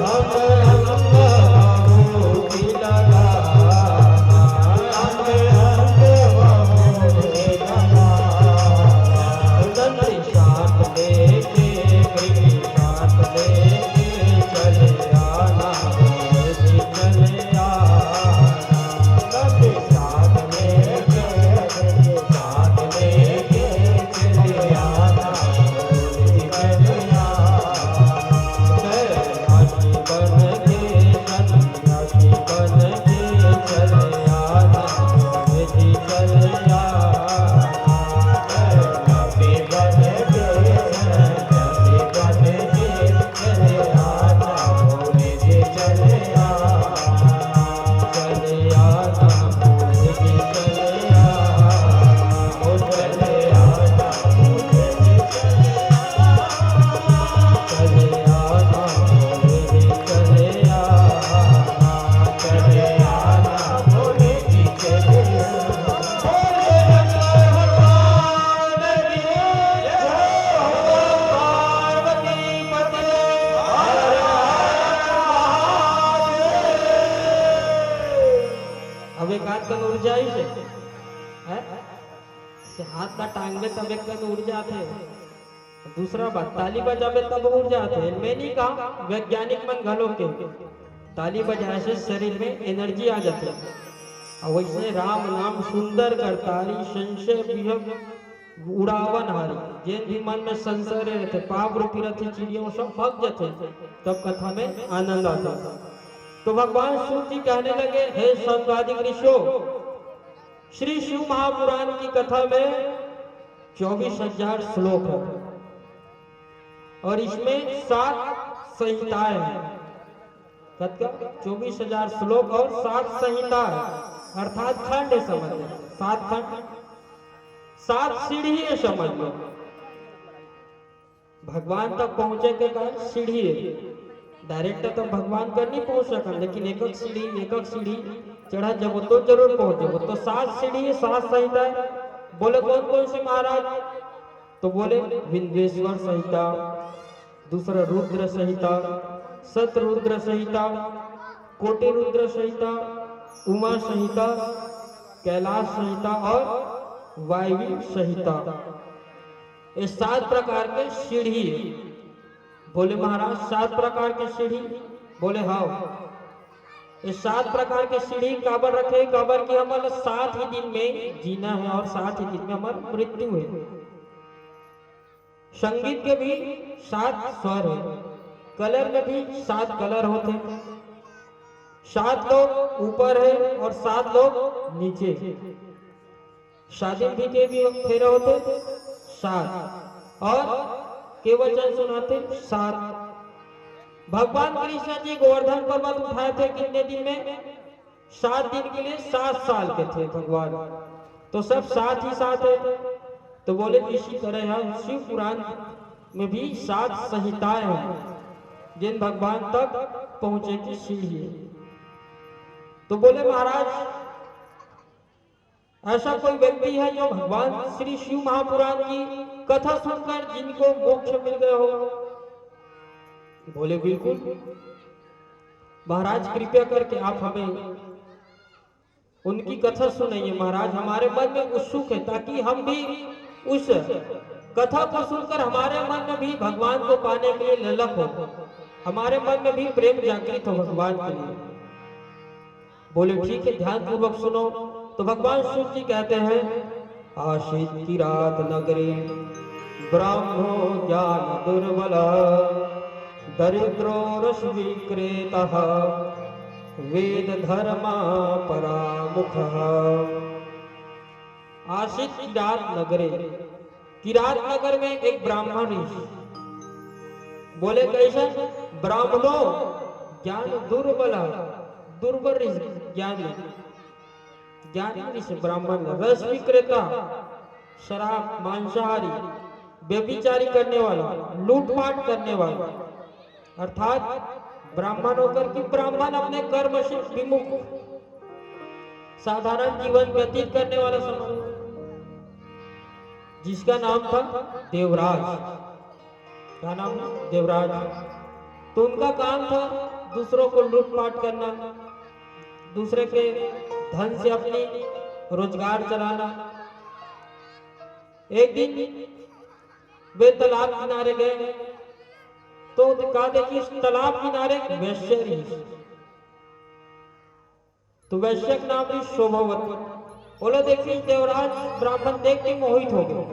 अंग अंग भभूति लगाना, अंग अंग भभूति लगाना। दंडी साथ लेके कृपी साथ लेके चले आना भोले जी चले आना। दंडी साथ लेके कृपी साथ लेके चले आना भोले जी चले आना। कैलाशी बन के सन्यासी बन के चले आना भोले जी चले आना। कैलाशी बन के सन्यासी बन के एक हाथ का ऊर्जा ही है से हाथ ना टांगे तब एक का ऊर्जा थे। दूसरा बात ताली बजावे तब ऊर्जा थे। मैं नहीं कहा वैज्ञानिक मन घलो के ताली बजाए से शरीर में एनर्जी आ जाती है। और वैसे राम नाम सुंदर करतारी संशय विहग उड़ावन हारी जिन भी मन में संशय रहते पाप रूपी रहती चिड़ियों सब भग जाते तब कथा में आनंद आता। तो भगवान शिव जी कहने लगे हे संगादिक ऋषियों, श्री शिव महापुराण की कथा में 24,000 श्लोक है और इसमें 7 संहिताएं हैं। 24,000 श्लोक और 7 संहिता अर्थात खंड है, समझ लो 7 खंड 7 सीढ़ी है, समझ लो। भगवान तक पहुंचे के कारण सीढ़ी है, डायरेक्ट तो भगवान कर नहीं पहुंच सका, लेकिन एक एक सीढ़ी चढ़ा जब तो जरूर पहुंचे। तो 7 सीढ़ी है, 7 संहिता है। बोले कौन कौन से महाराज? तो बोले विंध्येश्वर संहिता, दूसरा रुद्र संहिता, सतरुद्र संहिता, कोटि रुद्र संहिता, उमा संहिता, कैलाश संहिता और वायवी संहिता। ये 7 प्रकार के सीढ़ी है। बोले महाराज 7 प्रकार के सीढ़ी? बोले हाँ, ये 7 प्रकार के सीढ़ी काबर रखे? काबर की हमारा 7 ही दिन में जीना है और 7 ही दिन में हमारा मृत्यु है। संगीत के भी 7 स्वर है, कलर में भी 7 कलर होते हैं। 7 लोग ऊपर है और 7 लोग नीचे। शादी के भी फेरे होते 7 और केवचन सुनाते 7। भगवान कृष्ण जी गोवर्धन पर्वत उठाए थे कितने दिन में? 7 दिन के लिए 7 साल के थे भगवान। तो सब 7 ही 7 है। तो बोले इसी तरह यहाँ शिव पुराण में भी 7 संहिताएं हैं जिन भगवान तक पहुंचे की सीढ़ी है। तो बोले महाराज ऐसा कोई व्यक्ति है जो भगवान श्री शिव महापुराण की कथा सुनकर जिनको मोक्ष मिल गए हो? बोले बिल्कुल महाराज, कृपया करके आप हमें उनकी कथा सुनाइए। महाराज हमारे मन में उत्सुक है ताकि हम भी उस कथा को सुनकर हमारे मन में भी भगवान को पाने के लिए ललक हो, हमारे मन में भी प्रेम जागृत हो भगवान के लिए। बोले ठीक है, ध्यान पूर्वक सुनो। तो भगवान शिव जी कहते हैं आशित किरात नगरी ब्राह्मणो ज्ञान दुर्बल दरिद्रो रस विक्रेतः वेद धर्मा परामुख। आशित किरात नगरे, किरात नगर में एक ब्राह्मण ऋषि। बोले कैसे? ब्राह्मणों ज्ञान दुर्बल, दुर्बल ज्ञानी, ज्ञानी ऋषि ब्राह्मण, रस विक्रेता, शराब मांसाहारी, व्यभिचारी करने वाला, लूटपाट करने वाला, अर्थात ब्राह्मण होकर कि ब्राह्मण अपने कर्म से विमुख साधारण जीवन व्यतीत करने वाला समाज, जिसका नाम था देवराज। क्या नाम? देवराज। तो उनका काम था दूसरों को लूटपाट करना, दूसरे के धन से अपनी रोजगार चलाना। एक दिन वे तालाब किनारे गए तो कहा देखिए इस तालाब किनारे वैश्य ऋषि, तो वैश्य का नाम भी शोभावती। बोले देखिए देवराज ब्राह्मण देख के मोहित हो गए।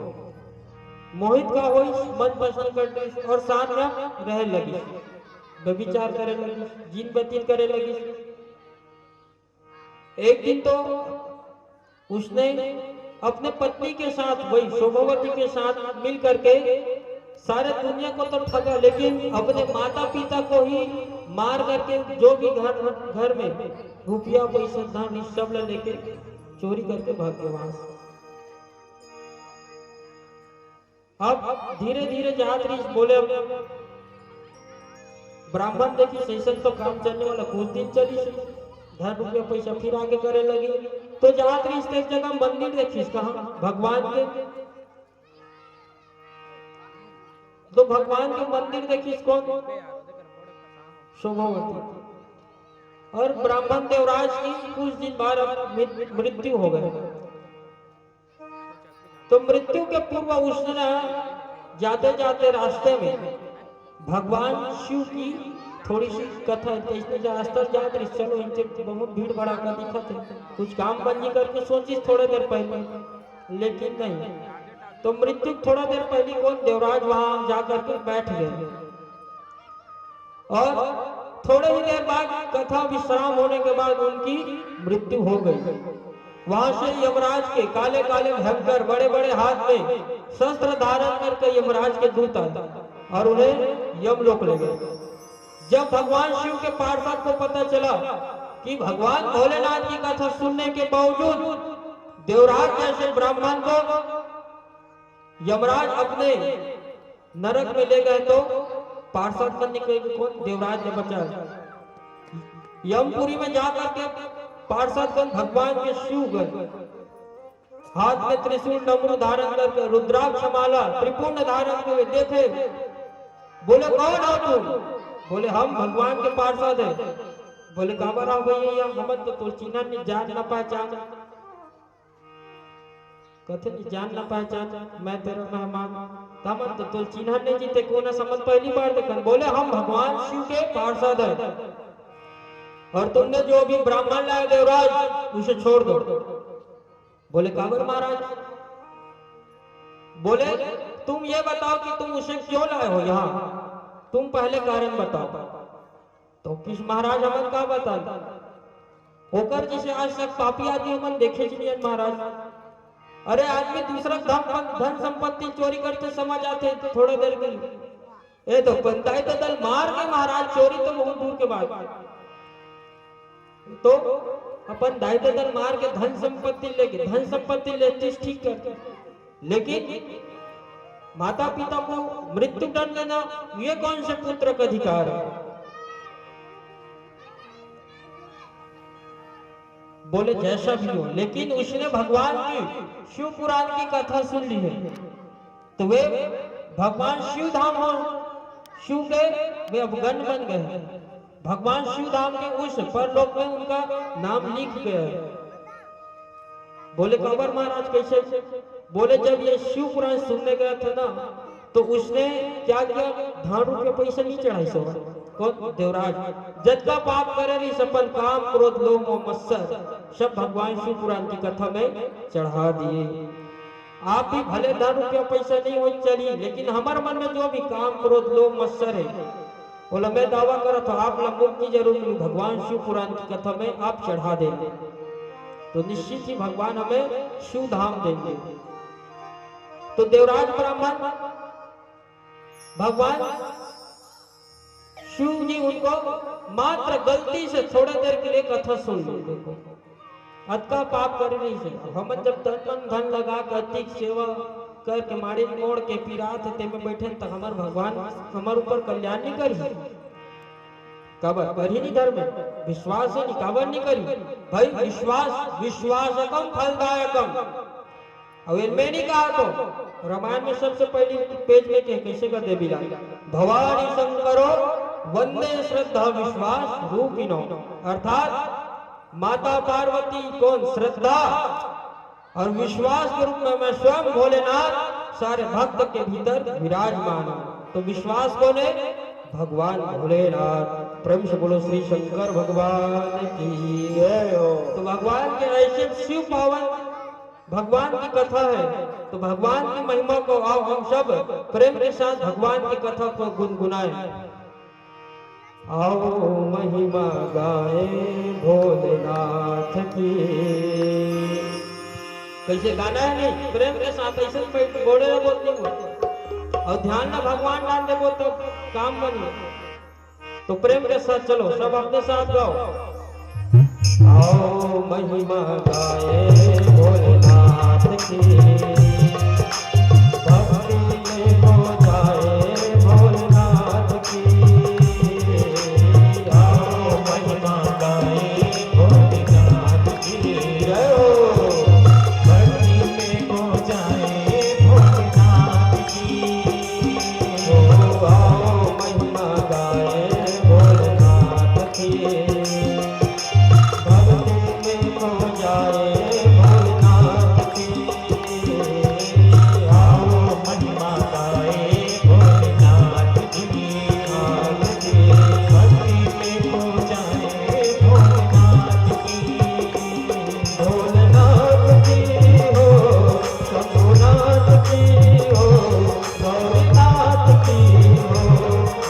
मोहित का हो मन पसंद करते और साथ में रह लगी, व्यभिचार करे लगी, जीन व्यतीत करे लगी। एक दिन तो उसने अपने पत्नी के साथ, वही शोभावती के साथ मिल करके सारे दुनिया को तो ठगा, लेकिन अपने माता पिता को ही मार करके जो भी घर में रुपया पैसा धन सब लेके चोरी करके भाग गए वहां से। अब धीरे धीरे जात ऋषि बोले ब्राह्मण देखी सही तो काम चलने वाला, कुछ दिन चली धन रुपया पैसा फिर आगे करे लगी। तो जात ऋषि एक जगह मंदिर देखी, कहा भगवान के, तो भगवान के मंदिर देखी कौन? शोभावती। और ब्राह्मण देवराज की कुछ दिन बाद मृत्यु हो गई। तो मृत्यु के पूर्व उसने जाते जाते रास्ते में भगवान शिव की थोड़ी सी कथा, इसने रास्ता जात रही, चलो इनसे बहुत भीड़ भड़ाका दिखा थे, कुछ काम बंदी करके सोची थोड़ी देर पहले, लेकिन नहीं। तो मृत्यु थोड़ा देर पहले कौन देवराज वहां जाकर के बैठ गए और थोड़े ही देर बाद कथा विश्राम होने के बाद उनकी मृत्यु हो गई। वहां से यमराज के काले काले भयंकर बड़े बड़े हाथ में शस्त्र धारण करके यमराज के दूत आए और उन्हें यमलोक ले गए। जब भगवान शिव के पार्षद को पता चला कि भगवान भोलेनाथ की कथा सुनने के बावजूद देवराज जैसे ब्राह्मण को यमराज अपने नरक में ले गए, तो पार्षद बनने के कौन देवराज ने बचा। यमपुरी में जाकर के पार्षद भगवान के शिव गए, हाथ में त्रिशूल डमरू धारण करके रुद्राक्ष माला त्रिपुंड धारण करके देखे, बोले कौन हो तुम? बोले हम भगवान के पार्षद हैं। बोले काबर आओ भैया, हम तो चिन्ह नहीं जान न पहचान, कहते नहीं जान न पहचान, मैं तेरा मेहमान, तमन तो चिन्ह नहीं जीते को ना समझ पहली बार देखन। बोले हम भगवान शिव के पार्षद हैं और तुमने जो भी ब्राह्मण लाए देवराज उसे छोड़ दो। बोले काबर महाराज? बोले तुम ये बताओ कि तुम उसे क्यों लाए हो यहाँ, तुम पहले कारण बताओ। तो किस महाराज हमन का बता होकर जिसे आज तक पापी आदमी हमन देखे नहीं महाराज। अरे आदमी दूसरा धन संपत्ति चोरी करते समझ आते थोड़े देर के लिए, ये तो पंचायत दल मार के महाराज, चोरी तो बहुत दूर के बाद। तो अपन दायित्व दल मार के धन संपत्ति लेते ठीक करते, लेकिन माता पिता को मृत्यु दंड देना ये कौन से पुत्र का अधिकार है? बोले जैसा भी हो, लेकिन उसने भगवान की शिव पुराण की कथा सुन ली है, तो वे भगवान शिव धाम हो शिव के वे अवगण बन गए। भगवान शिव धाम के उस परलोक में उनका नाम लिख गया। बोले काबर महाराज कैसे? बोले जब ये शिव पुराण सुनने गया था ना, तो उसने क्या किया, धारू के पैसे नहीं चढ़ाई सो कौन देवराज, जद का पाप करे नहीं सपन काम क्रोध लोभ मोह मत्सर सब भगवान शिव पुराण की कथा में चढ़ा दिए। आप भी भले 10 रुपया पैसा नहीं हो चली, लेकिन हमारे मन में जो भी काम क्रोध लोभ मत्सर है, बोला मैं दावा करा था आप लोग मुक्ति जरूर मिली, भगवान शिव पुराण की कथा में आप चढ़ा देंगे तो निश्चित ही भगवान हमें शिव धाम देंगे। तो देवराज ब्राह्मण भगवान शिव जी उनको मात्र गलती से थोड़े देर के लिए कथा सुन ली। देखो अतका पाप कर नहीं से हम जब तन धन लगा के अधिक सेवा करके मारे मोड़ के पीरात ते में बैठे तक हमार भगवान हमारे ऊपर कल्याण नहीं करी, काबर कर ही नहीं धर्म विश्वास है नहीं, काबर नहीं करी भाई, विश्वासकम फलदायकम। अब इनमें नहीं कहा तो रामायण में सबसे पहली पेज में कैसे कर दे बिला, भवानी शंकरो वंदे श्रद्धा विश्वास रूपिणो, अर्थात माता पार्वती कौन श्रद्धा और विश्वास के रूप में मैं स्वयं भोलेनाथ सारे भक्त के भीतर विराजमान हूं। तो विश्वास कौन है? भगवान भोलेनाथ। प्रेम से बोलो श्री शंकर भगवान की जय हो। तो भगवान के ऐसे शिव पावन भगवान की कथा है, तो भगवान की महिमा को आओ हम सब प्रेम के साथ भगवान की कथा को गुनगुनाएं। आओ महिमा गाए भोलेनाथ की। कैसे गाना है नहीं, प्रेम के साथ ऐसे बोले ना बोलते हो और ध्यान ना भगवान डाल दे तो काम बने। तो प्रेम के साथ चलो सब अपने साथ गाओ। आओ महिमा गाए भोलेनाथ की, भक्ति में हो जाए भोलेनाथ की। आओ महिमा गाए भोलेनाथ की जय हो, भक्ति में हो जाए भोलेनाथ की। आओ महिमा गाए भोलेनाथ की। गौरीनाथ की हो,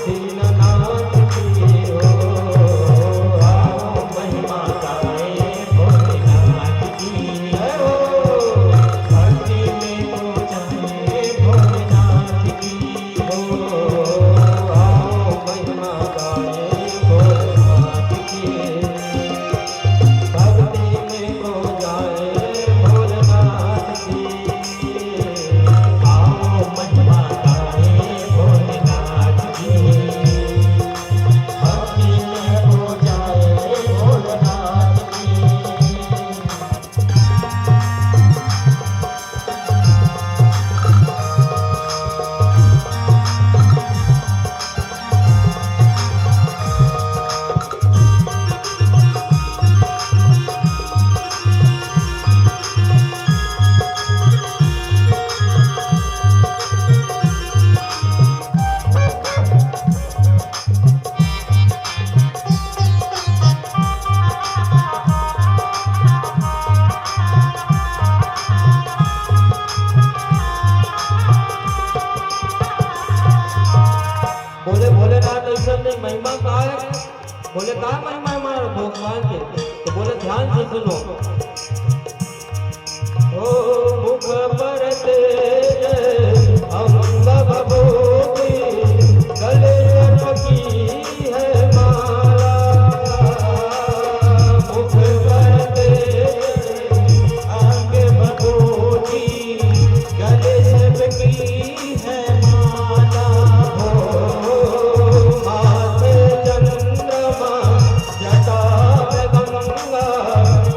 दीननाथ की हो। आओ महिमा गाए भोलेनाथ की हो, भक्ति में खो जाए भोलेनाथ की हो। आओ महिमा गाए भोलेनाथ की, भक्ति में खो जाए भोलेनाथ की। आओ महिमा गाए भोलेनाथ की, भक्ति में खो जाए भोलेनाथ की। बोले भोलेनाथ ऐसा नहीं, महिमा का है। बोले कहा महिमा है हमारा भगवान के, तो बोले ध्यान से सुनो। ओ मुख पर तेज अंग भभूति, गले की है माला। मुख पर तेज अंग भभूति, गले की है माला। माथे चंद्रमा जटा गंगा,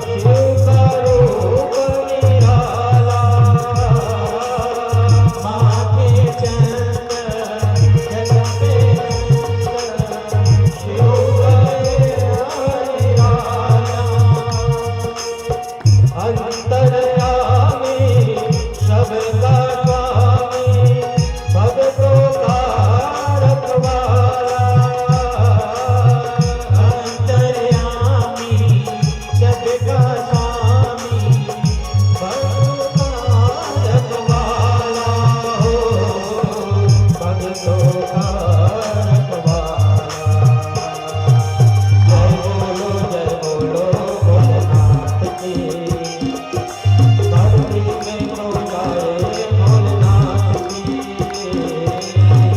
शिव का रूप निराला। माथे चंद्र जटा शिव का निराला। अंतर्यामी सबका स्वामी, भक्तों का रखवाला। अंतर्यामी सबका स्वामी, भक्तों का रखवाला। भक्तों का रखवाला। जय बोलो भोलेनाथ की, भक्ति में खो जाए भोलेनाथ की।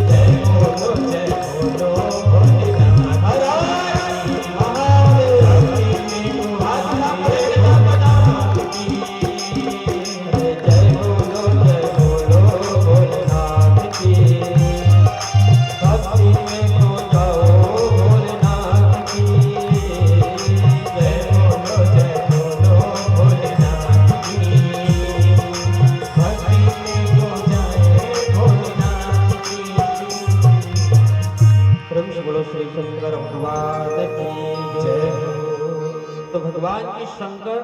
जय बोलो भोलेनाथ। हर हर महादेव। भक्ति में खो जाए भोलेनाथ की। जय बोलो भोलेनाथ की, भक्ति में खो जाओ भोलेनाथ की। जय बोलो भोलेनाथ की, भक्ति में खो जाए भोलेनाथ की। प्रेम से बोलो श्री शंकर भगवान की जय हो। तो भगवान की शंकर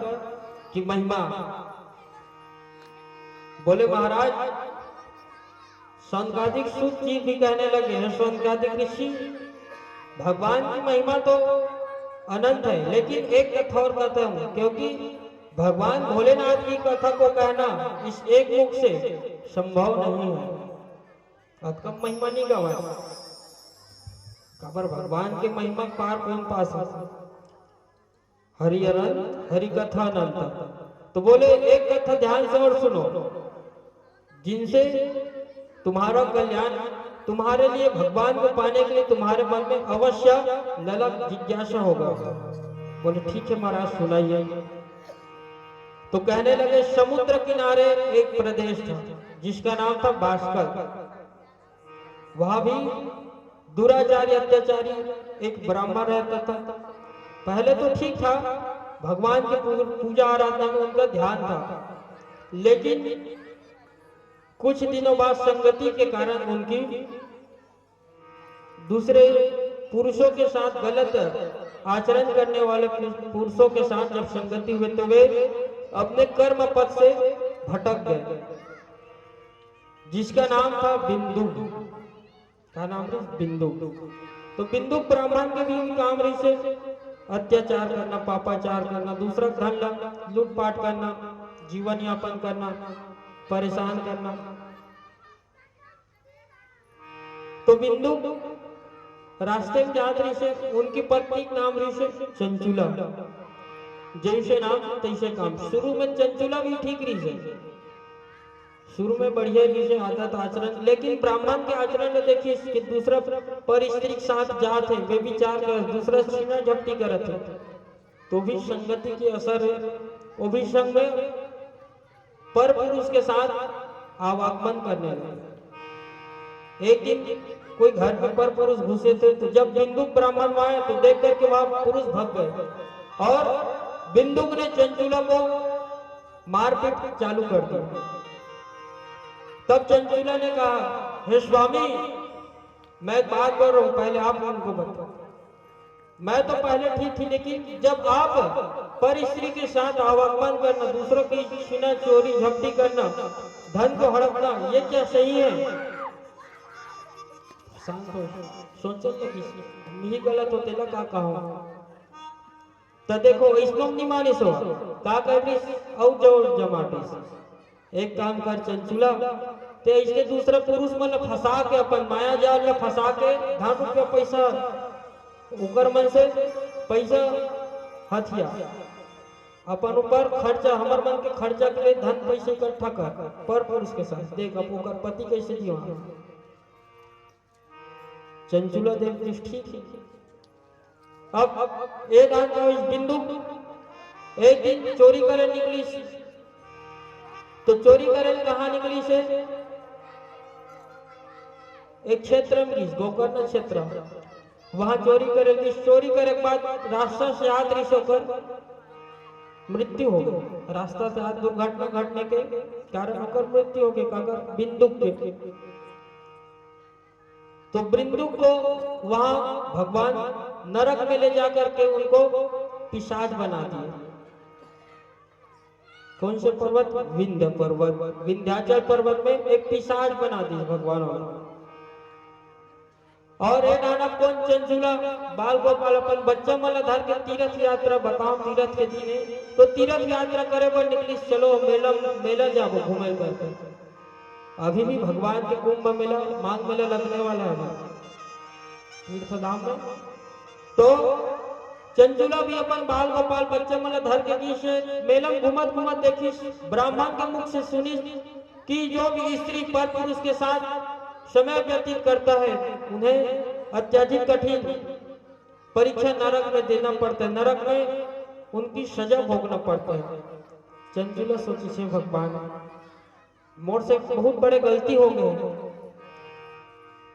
की महिमा बोले महाराज सौनकादिक सूत जी भी कहने लगे हैं। सौनकादिक ऋषि भगवान की महिमा तो अनंत है, लेकिन एक कथा और कहता हूं, क्योंकि भगवान भोलेनाथ की कथा को कहना इस एक मुख से संभव नहीं है। कम महिमा नहीं गवा खबर, भगवान की महिमा पार कौन पा सकता। हरि अनंत हरि कथा अनंत। तो बोले एक कथा ध्यान से और सुनो, जिनसे तुम्हारा कल्याण, तुम्हारे लिए भगवान को पाने के लिए तुम्हारे मन में अवश्य ललक जिज्ञासा होगा। बोले ठीक है महाराज सुनाइए। तो कहने लगे समुद्र किनारे एक प्रदेश था जिसका नाम था भास्कर। वहां भी दुराचारी अत्याचारी एक ब्राह्मण रहता था। पहले तो ठीक था, भगवान की पूजा आराधना में उनका ध्यान था, लेकिन कुछ दिनों बाद संगति के कारण उनकी दूसरे पुरुषों के साथ गलत आचरण करने वाले पुरुषों के साथ जब संगति हुई तो वे अपने कर्म पथ से भटक गए, जिसका नाम था बिंदु। क्या नाम था? बिंदु। तो बिंदु ब्राह्मण के भी काम रही से अत्याचार करना, पापाचार करना, दूसरा धन लूटपाट करना, जीवन यापन करना, परेशान करना। तो बिंदु रास्ते में जात रही से उनकी पत्नी का नाम रही से चंचुला। जैसे नाम तैसे काम। शुरू में चंचुला भी ठीक रही से, शुरू में बढ़िया रही से आदत आचरण, लेकिन ब्राह्मण के आचरण में देखिए कि दूसरा पर स्त्री के साथ जात है, वे विचार कर दूसरा सीना झपटी करत है, तो भी संगति के असर है। वो भी संग में पर पुरुष के साथ आवागमन करने लगे। एक दिन कोई घर में पर पुरुष घुसे थे, तो जब बिंदु ब्राह्मण आए तो देख करके वहां पुरुष भाग गए और बिंदु ने चंचुला को मारपीट चालू कर दी। तब चंचुला ने कहा, हे स्वामी, मैं बात कर रहा हूं, पहले आप उनको बताओ। मैं तो पहले ठीक थी, लेकिन जब आप पर स्त्री के साथ आवागमन करना, दूसरों की छीना चोरी झपटी करना, धन को हड़पना, ये क्या सही है? सोचो तो किसी गलत होते ला का कहो तो देखो इसको नहीं माने सो का करनी और जोर जमाटी। एक काम कर चंचुला, ते इसके दूसरे पुरुष मन फंसा के अपन माया जाल में फंसा के धन रुपया पैसा उकर मन से पैसा हथिया अपन ऊपर खर्चा, हमार मन के खर्चा के लिए धन पैसे इकट्ठा कर पर पुरुष के साथ। देख अब ओकर पति कैसे दियो। चंचुला देख ठीक है। अब एक आदमी बिंदु एक दिन चोरी करे निकली, तो चोरी करे कहाँ निकली से? एक क्षेत्र में गोकर्ण क्षेत्र, वहां चोरी करे। चोरी करे के बाद रास्ता से याद रही होकर मृत्यु हो गई। रास्ता से आज दुर्घटना घटने के कारण होकर मृत्यु हो गई अगर बिंदु के। तो बिंदु को वहां भगवान नरक में ले जाकर के उनको पिशाच बना दिए। कौन से पर्वत? विंध्य पर्वत, विंध्याचल पर्वत में एक पिशाच बना दिए भगवान। और एक नाना कौन चंचुला बाल गोपाल अपन बच्चा मला धर के तीर्थ यात्रा बताओ। तीर्थ के दिन है तो तीर्थ यात्रा करे पर निकली, चलो मेला मेला जाबो घूमे कर। अभी भी भगवान के कुंभ मेला माघ मेला लगने वाला है तीर्थ धाम में। तो चंचुला भी अपन बाल गोपाल बच्चा मला धर के से मेला घूमत घूमत देखी, ब्राह्मण के मुख से सुनी कि जो भी स्त्री पर पुरुष के साथ समय व्यतीत करता है उन्हें अत्यधिक कठिन परीक्षा नरक में देना पड़ता है, नरक में उनकी सजा भोगना पड़ता है। चंचुला सोची से भगवान मोर से बहुत बड़े गलती हो गए।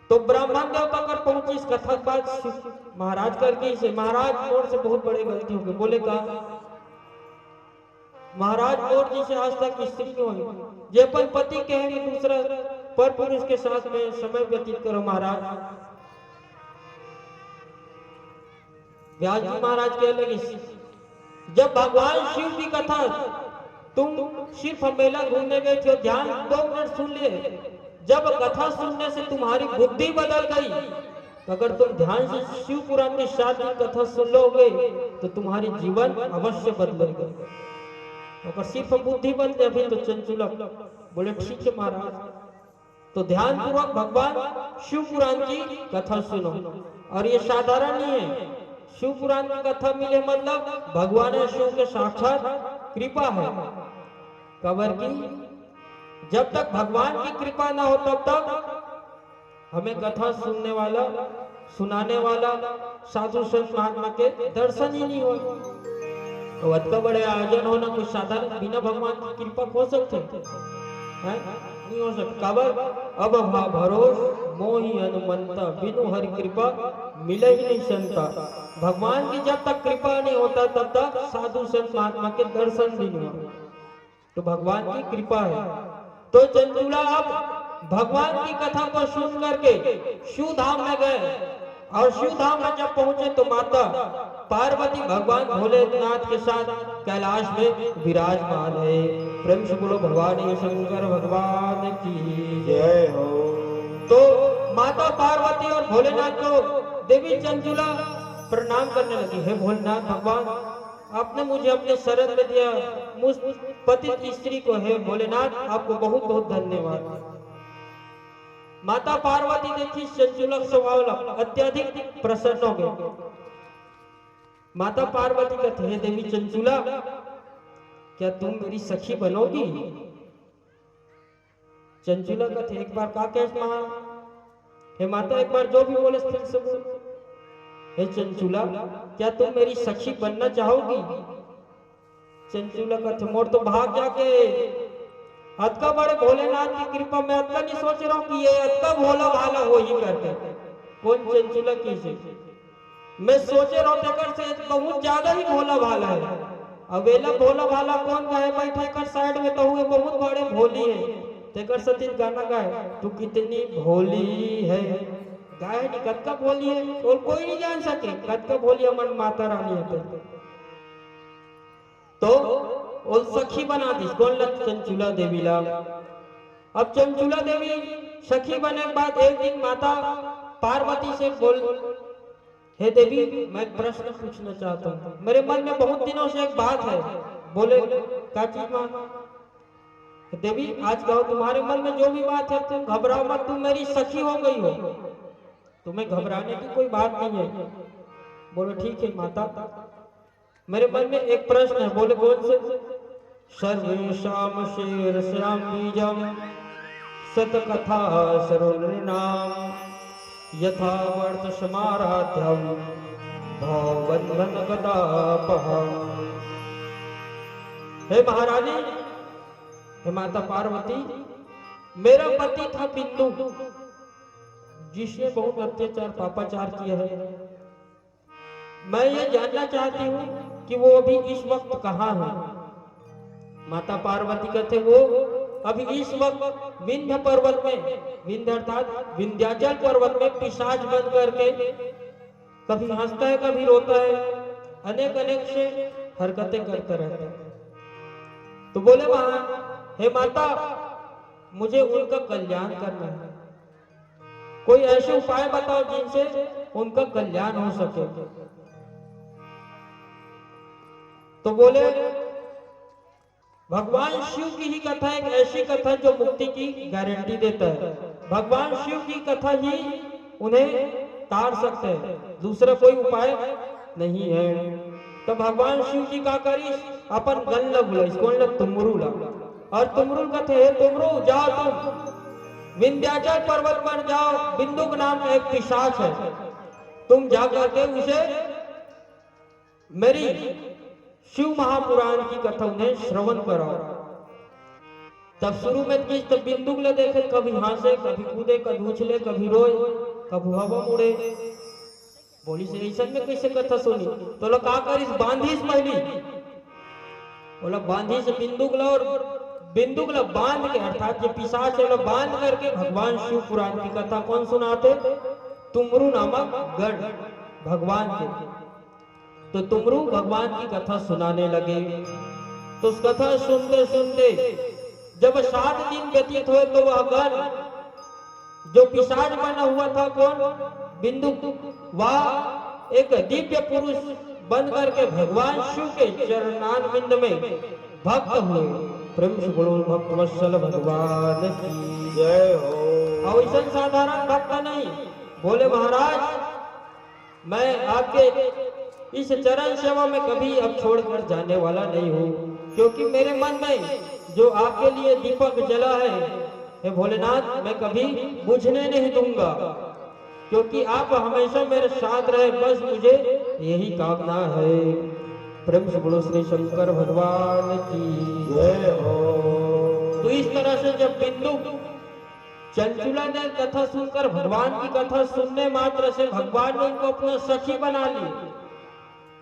तो ब्राह्मण देवता कर पहुंची इस कथा के बाद महाराज करके से, महाराज मोर से बहुत बड़ी गलती हो गई। बोले का महाराज मोर जी से आज तक स्त्री नहीं हुई, जे अपन पति कहे दूसरा पर पुरुष के साथ में समय व्यतीत करो। महाराज व्यास जी महाराज कह लगे, जब भगवान शिव की कथा तुम सिर्फ मेला घूमने गए थे, ध्यान 2 मिनट सुन लिए। जब कथा सुनने से तुम्हारी बुद्धि बदल गई, तो अगर तुम ध्यान से शिव पुराण की 7 कथा सुन लोगे तो तुम्हारी जीवन अवश्य बदलेगा। अगर सिर्फ बुद्धि बदले अभी तो चंचुला बोले ठीक है महाराज, तो ध्यान पूर्वक भगवान शिव पुराण की कथा सुनो। और ये साधारण नहीं है, शिव पुराण की कथा मिले मतलब भगवान शिव के साक्षात कृपा है। कबर की जब तक भगवान की कृपा ना हो तब तक हमें कथा सुनने वाला सुनाने वाला साधु संत महात्मा के दर्शन ही नहीं हो। तो अतका बड़े आयोजन होना कुछ साधारण बिना भगवान की कृपा हो सकते हैं? नहीं हो सकता। कबर अब भरोस मोहि हनुमंता, बिनु हरि कृपा मिले ही नहीं संता। भगवान की जब तक कृपा नहीं होता तब तक साधु संत महात्मा के दर्शन भी नहीं होते। तो भगवान की कृपा है। तो चंचुला अब भगवान की कथा को सुन करके शिव धाम में गए और शिव धाम में जब पहुंचे तो माता पार्वती भगवान भोलेनाथ के साथ कैलाश में विराजमान है। प्रेम से बोलो भगवान शंकर भगवान की जय हो। तो माता पार्वती और भोलेनाथ को देवी चंचुला प्रणाम करने लगी, हे भोलेनाथ भगवान, आपने मुझे अपने शरण में दिया, मुझ पतित स्त्री को, हे भोलेनाथ आपको बहुत बहुत धन्यवाद। माता पार्वती देखी चंचुलक स्वभाव अत्यधिक प्रसन्न हो गए। माता पार्वती कहते हे देवी चंचुला, क्या तुम मेरी सखी बनोगी? चंचुला कहते एक बार का कैस मां, हे माता एक बार जो भी बोले फिर से बोल। हे चंचुला, क्या तुम मेरी सखी बनना चाहोगी? चंचुला कहते मोर तो भाग जाके अतका बड़े भोलेनाथ की कृपा, मैं अतका नहीं सोच रहा हूँ कि ये अतका भोला भाला हो ही करते। कौन? चंचुला की से मैं सोचे रहा हूँ से बहुत ज्यादा ही भोला भाला है। अवेला भोला भाला कौन गाए बैठे कर साइड में तो हुए बहुत बड़े भोली है। तेकर सतीश गाना गाए तू कितनी भोली है, गाय नहीं कद का भोली है और कोई नहीं जान सके कद का भोली हमारी माता रानी है। तो और सखी बना दी कौन लग? चंचुला देवी ला। अब चंचुला देवी सखी बने के बाद एक दिन माता पार्वती से बोल, हे देवी मैं एक प्रश्न पूछना चाहता हूँ, मेरे मन में बहुत दिनों से एक बात है। बोले क्या चीज मां? देवी आज कहो तुम्हारे मन में जो भी बात है तुम घबराओ मत, तुम मेरी सखी हो गई हो, तुम्हें घबराने की कोई बात नहीं है। बोले ठीक है माता, मेरे मन में एक प्रश्न है। बोले कौन से? सर्वेषां शीर्षां बीजं सतकथा सर्वनृणां यथा वर्त समाराध्यं भवबन्धन गदापहम्। हे महारानी, हे माता पार्वती, मेरा पति था बिंदु, जिसने बहुत अत्याचार पापाचार किया है। मैं ये जानना चाहती हूँ कि वो अभी इस वक्त कहाँ है? माता पार्वती कहते वो अभी इस वक्त विंध्य पर्वत में, विंध्य अर्थात विंध्याचल पर्वत में पिशाच बन करके कभी हंसता है कभी रोता है, अनेक अनेक से हरकतें करता रहता है। तो बोले वहां, हे माता मुझे उनका कल्याण करना है, कोई ऐसे उपाय बताओ जिनसे उनका कल्याण हो सके। तो बोले भगवान शिव की ही कथा एक ऐसी कथा जो मुक्ति की गारंटी देता है। भगवान शिव की कथा ही उन्हें तार सकते हैं, दूसरा कोई उपाय नहीं है। तो भगवान शिव जी का करी अपन गल लगुला इसको लग तुमरू ला, और तुमरू कहते है तुमरू जाओ तुम विंध्याचल पर्वत पर जाओ, बिंदुक नाम का एक पिशाच है, तुम जाकर के उसे मेरी शिव महापुराण की कथा उन्हें श्रवण कराओ। तब शुरू में तो बिंदुक ले देखे, कभी हंसे कभी कूदे कभी उछले कभी रोए कभी हवा मुड़े। बोली से ऐसा में कैसे कथा सुनी? तो लोग का कर इस बांधी से पहली बोला बांधी से बिंदुक ला, और बिंदुक ला बांध के अर्थात जो पिशाच है बांध करके भगवान शिव पुराण की कथा कौन सुनाते? तुमरू नामक गण भगवान के। तो तुमरू भगवान की कथा सुनाने लगे। तो उस कथा सुनते सुनते जब 7 दिन व्यतीत हुए तो वह गण जो पिशाच बना हुआ था कौन? बिंदुक, वह एक दिव्य पुरुष बन करके भगवान शिव के चरणारविंद में भक्त हुए। प्रेम से बोलो भक्त वत्सल भगवान की जय हो। और ऐसा साधारण भक्त नहीं, बोले महाराज मैं आपके इस चरण सेवा में कभी अब छोड़कर जाने वाला नहीं हूँ, क्योंकि मेरे मन में जो आपके लिए दीपक जला है हे भोलेनाथ मैं कभी बुझने नहीं दूंगा, क्योंकि आप हमेशा मेरे साथ रहे, बस मुझे यही कामना है। प्रेम से बोलो श्री शंकर भगवान की जय हो। तो इस तरह से जब बिंदु चंचुला ने कथा सुनकर भगवान की कथा सुनने मात्र से भगवान ने उनको अपना सखी बना ली,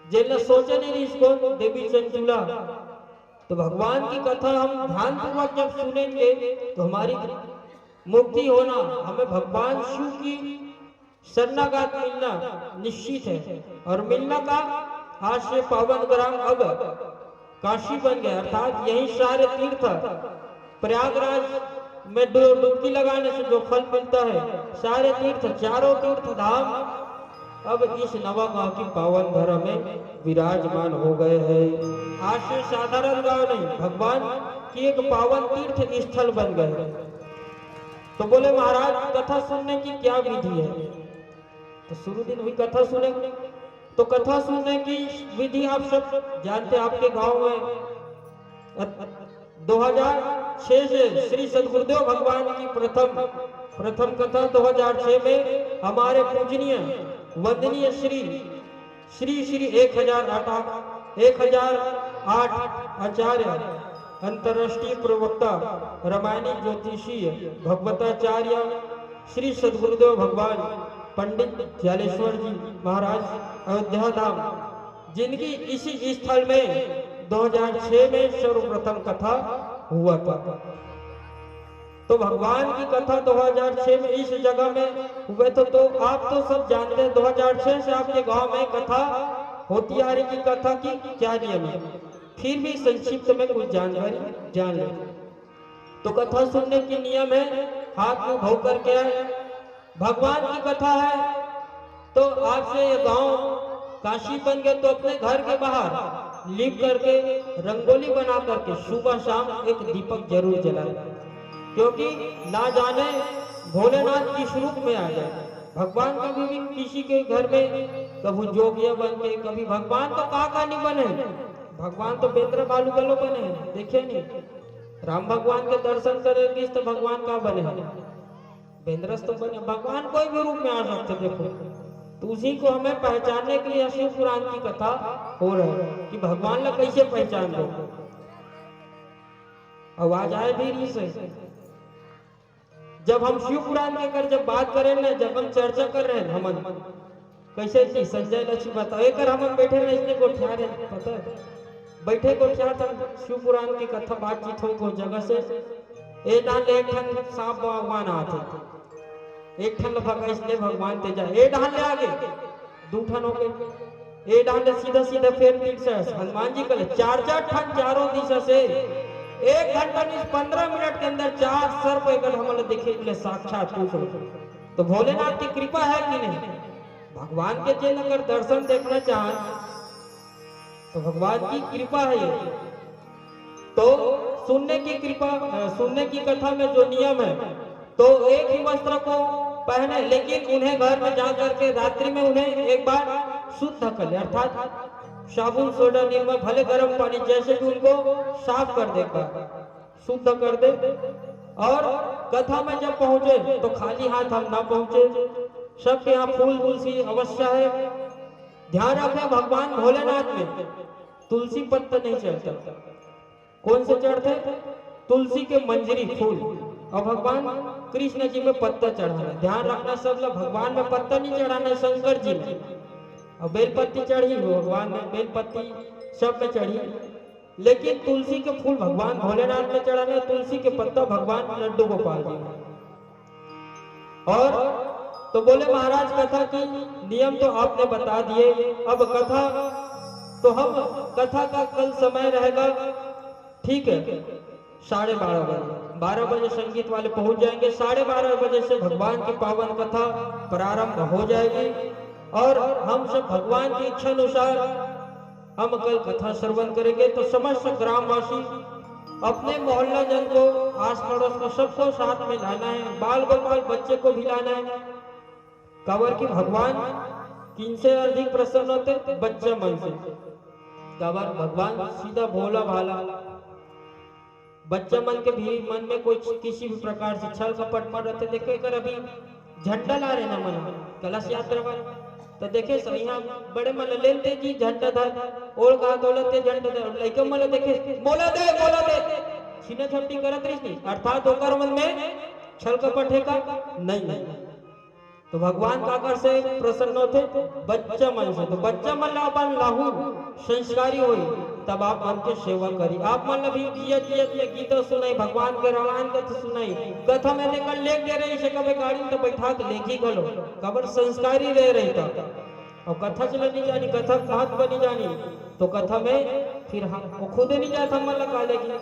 जिन्हें सोचे नहीं इसको देवी चंचुला। तो भगवान की कथा हम ध्यान पूर्वक जब सुनेंगे तो हमारी मुक्ति होना, हमें भगवान शिव की शरणागत मिलना निश्चित है। और मिलना का आज से पावन ग्राम अब काशी बन गया, अर्थात यही सारे तीर्थ प्रयागराज में डुबकी लगाने से जो फल मिलता है, सारे तीर्थ चारों तीर्थ धाम अब इस नवागांव की पावन धरा में विराजमान हो गए हैं। आज से साधारण गांव नहीं, भगवान की एक पावन तीर्थ स्थल बन गए। तो बोले महाराज कथा सुनने की क्या विधि है? तो शुरू दिन हुई कथा सुने। तो कथा सुनने की विधि आप सब जानते, आपके गांव में 2006 से श्री सदगुरुदेव भगवान की प्रथम कथा 2006 में हमारे पूजनीय वंदनीय श्री श्री श्री 1008 आचार्य अंतर्राष्ट्रीय प्रवक्ता रामायणी ज्योतिषीय भगवताचार्य श्री सदगुरुदेव भगवान पंडित ज्ञानेश्वर जी महाराज अयोध्या धाम, जिनकी इसी स्थल में 2006 में सर्वप्रथम कथा हुआ था। तो भगवान की कथा 2006 में इस जगह में हुए तो आप तो सब जानते हैं 2006 से आपके गांव में कथा होती आ रही की कथा की क्या नियम है, फिर भी संक्षिप्त में कुछ जानकारी जान ले। तो कथा सुनने की नियम है हाथ में धो करके आए, भगवान की कथा है तो आपसे ये गांव काशी बन गए तो अपने घर के बाहर लीप करके रंगोली बना करके सुबह शाम एक दीपक जरूर जलाए, क्योंकि ना जाने भोलेनाथ किस रूप में आ जाए। भगवान कभी भी किसी के घर में कभी जोगिया बन के, कभी भगवान तो काका नहीं बने, भगवान तो बेंद्र बालू गलो बने, देखे नहीं राम भगवान के दर्शन करेंगे तो भगवान का बने बेंद्रस तो बने, भगवान कोई भी रूप में आ सकते। देखो तो उसी को हमें पहचानने के लिए शिव पुराण की कथा हो रही है कि भगवान ला कैसे पहचान लो। आवाज आए भी से जब हम शिव पुराण के कर जब बात करें ना, जब हम चर्चा कर रहे हैं हम कैसे थी संजय लक्ष्मी बताओ एक हम बैठे रहे इसने गोठिया रहे पता है बैठे गोठिया था शिव पुराण की कथा बातचीत हुई कोई जगह से एक ठन सांप भगवान आते एक ठन भगा इसलिए भगवान ते जाए ए डाल ले आगे दू ठन हो गए ए डाल सीधा सीधा फिर तीर से हनुमान जी कल चार ठन चारों दिशा से 1 घंटा 15 मिनट के अंदर 4 सर्प एक हमले देखे मिले साक्षात तो भोलेनाथ की कृपा है कि नहीं। भगवान के जिन अगर दर्शन देखना चाहे तो भगवान की कृपा है ये। तो सुनने की कृपा सुनने की कथा में जो नियम है तो एक ही वस्त्र को पहने, लेकिन उन्हें घर में जा करके रात्रि में उन्हें एक बार शुद्ध कर ले, अर्थात साबुन सोडा निर्मल भले गर्म पानी जैसे भी उनको साफ कर देगा शुद्ध कर दे। और कथा में जब पहुंचे तो खाली हाथ हम ना पहुंचे, सबके यहाँ फूल तुलसी अवश्य है। ध्यान रखें भगवान भोलेनाथ में तुलसी पत्ता नहीं चढ़ता, कौन से चढ़ते तुलसी के मंजरी फूल, और भगवान कृष्ण जी में पत्ता चढ़ाना। ध्यान रखना सब लोग भगवान में पत्ता नहीं चढ़ाना, शंकर जी में और बेलपत्ती चढ़ी भगवान में बेलपत्ती सब में चढ़ी, लेकिन तुलसी के फूल भगवान भोलेनाथ में चढ़ाने, तुलसी के पत्ता भगवान लड्डू गोपाल जी में। और तो बोले महाराज कथा की नियम तो आपने बता दिए, अब कथा तो हम कथा का कल समय रहेगा ठीक है 12:30 बजे, 12 बजे संगीत वाले पहुंच जाएंगे, 12:30 बजे से भगवान की पावन कथा प्रारंभ हो जाएगी। और हम सब भगवान की इच्छा अनुसार हम कल कथा श्रवण करेंगे। तो समस्त ग्रामवासी अपने मोहल्ला जन को आस पड़ोस को सबको साथ में लाना है, बाल गोपाल बच्चे को भी लाना है। कवर की भगवान किन से अधिक प्रसन्न होते बच्चे मन से, कवर भगवान सीधा भोला भाला, बच्चा मन के भी मन में कोई किसी भी प्रकार से छल कपट मत रहते। देखे कर अभी झंडा ला रहे ना मन कलश यात्रा में तो देखे सब यहाँ बड़े मन लेते जी झंडा धर और कहा दौलते झंडा धर लइका मन देखे मोला दे छीना छपटी करत रही, अर्थात होकर मन में छल कपट है का नहीं। तो भगवान काकर से प्रसन्न होते बच्चा मन से, तो बच्चा मन ला अपन लाहू संस्कारी होई तब आप मन के सेवा करी। आप मन भी गीत सुनाई भगवान के रामायण कथा सुनाई, कथा में लेकर लेख दे रही से कभी गाड़ी में तो बैठा के लेखी गलो कबर संस्कारी रह रही था। और कथा चला नहीं जानी, कथा बात बनी जानी तो कथा में फिर हम खुद नहीं जाता मन लगा लेगी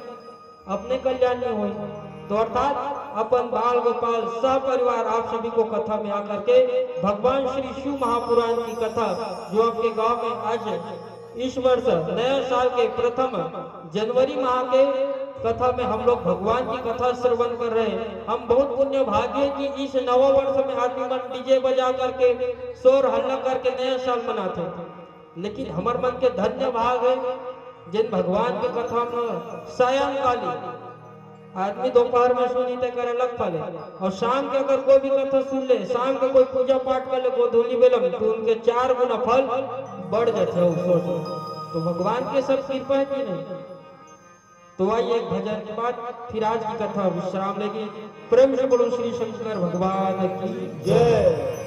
अपने कल्याण नहीं हुई। तो अर्थात अपन बाल गोपाल सब परिवार आप सभी को कथा में आकर के भगवान श्री शिव महापुराण की कथा जो आपके गांव में आज इस वर्ष नए साल के प्रथम जनवरी माह के कथा में हम लोग भगवान की कथा श्रवण कर रहे हैं। हम बहुत पुण्य भाग्य कि इस नव वर्ष में आदमी मन डीजे बजा करके शोर हल्ला करके नया साल मनाते हैं, लेकिन हमार मन के धन्य भाग है जिन भगवान की कथा में सायंकाली आदमी दोपहर में सुनी ते करे लग फले, और शाम के अगर कोई भी कथा सुन ले, शाम के कोई पूजा पाठ कर ले गोधूली बेलम, तो उनके 4 गुना फल बढ़ जाते हैं। तो भगवान के सब कृपा है कि नहीं। तो आइए एक भजन के बाद फिर आज की कथा विश्राम लेंगे। प्रेम से बोलो श्री शंकर भगवान की जय।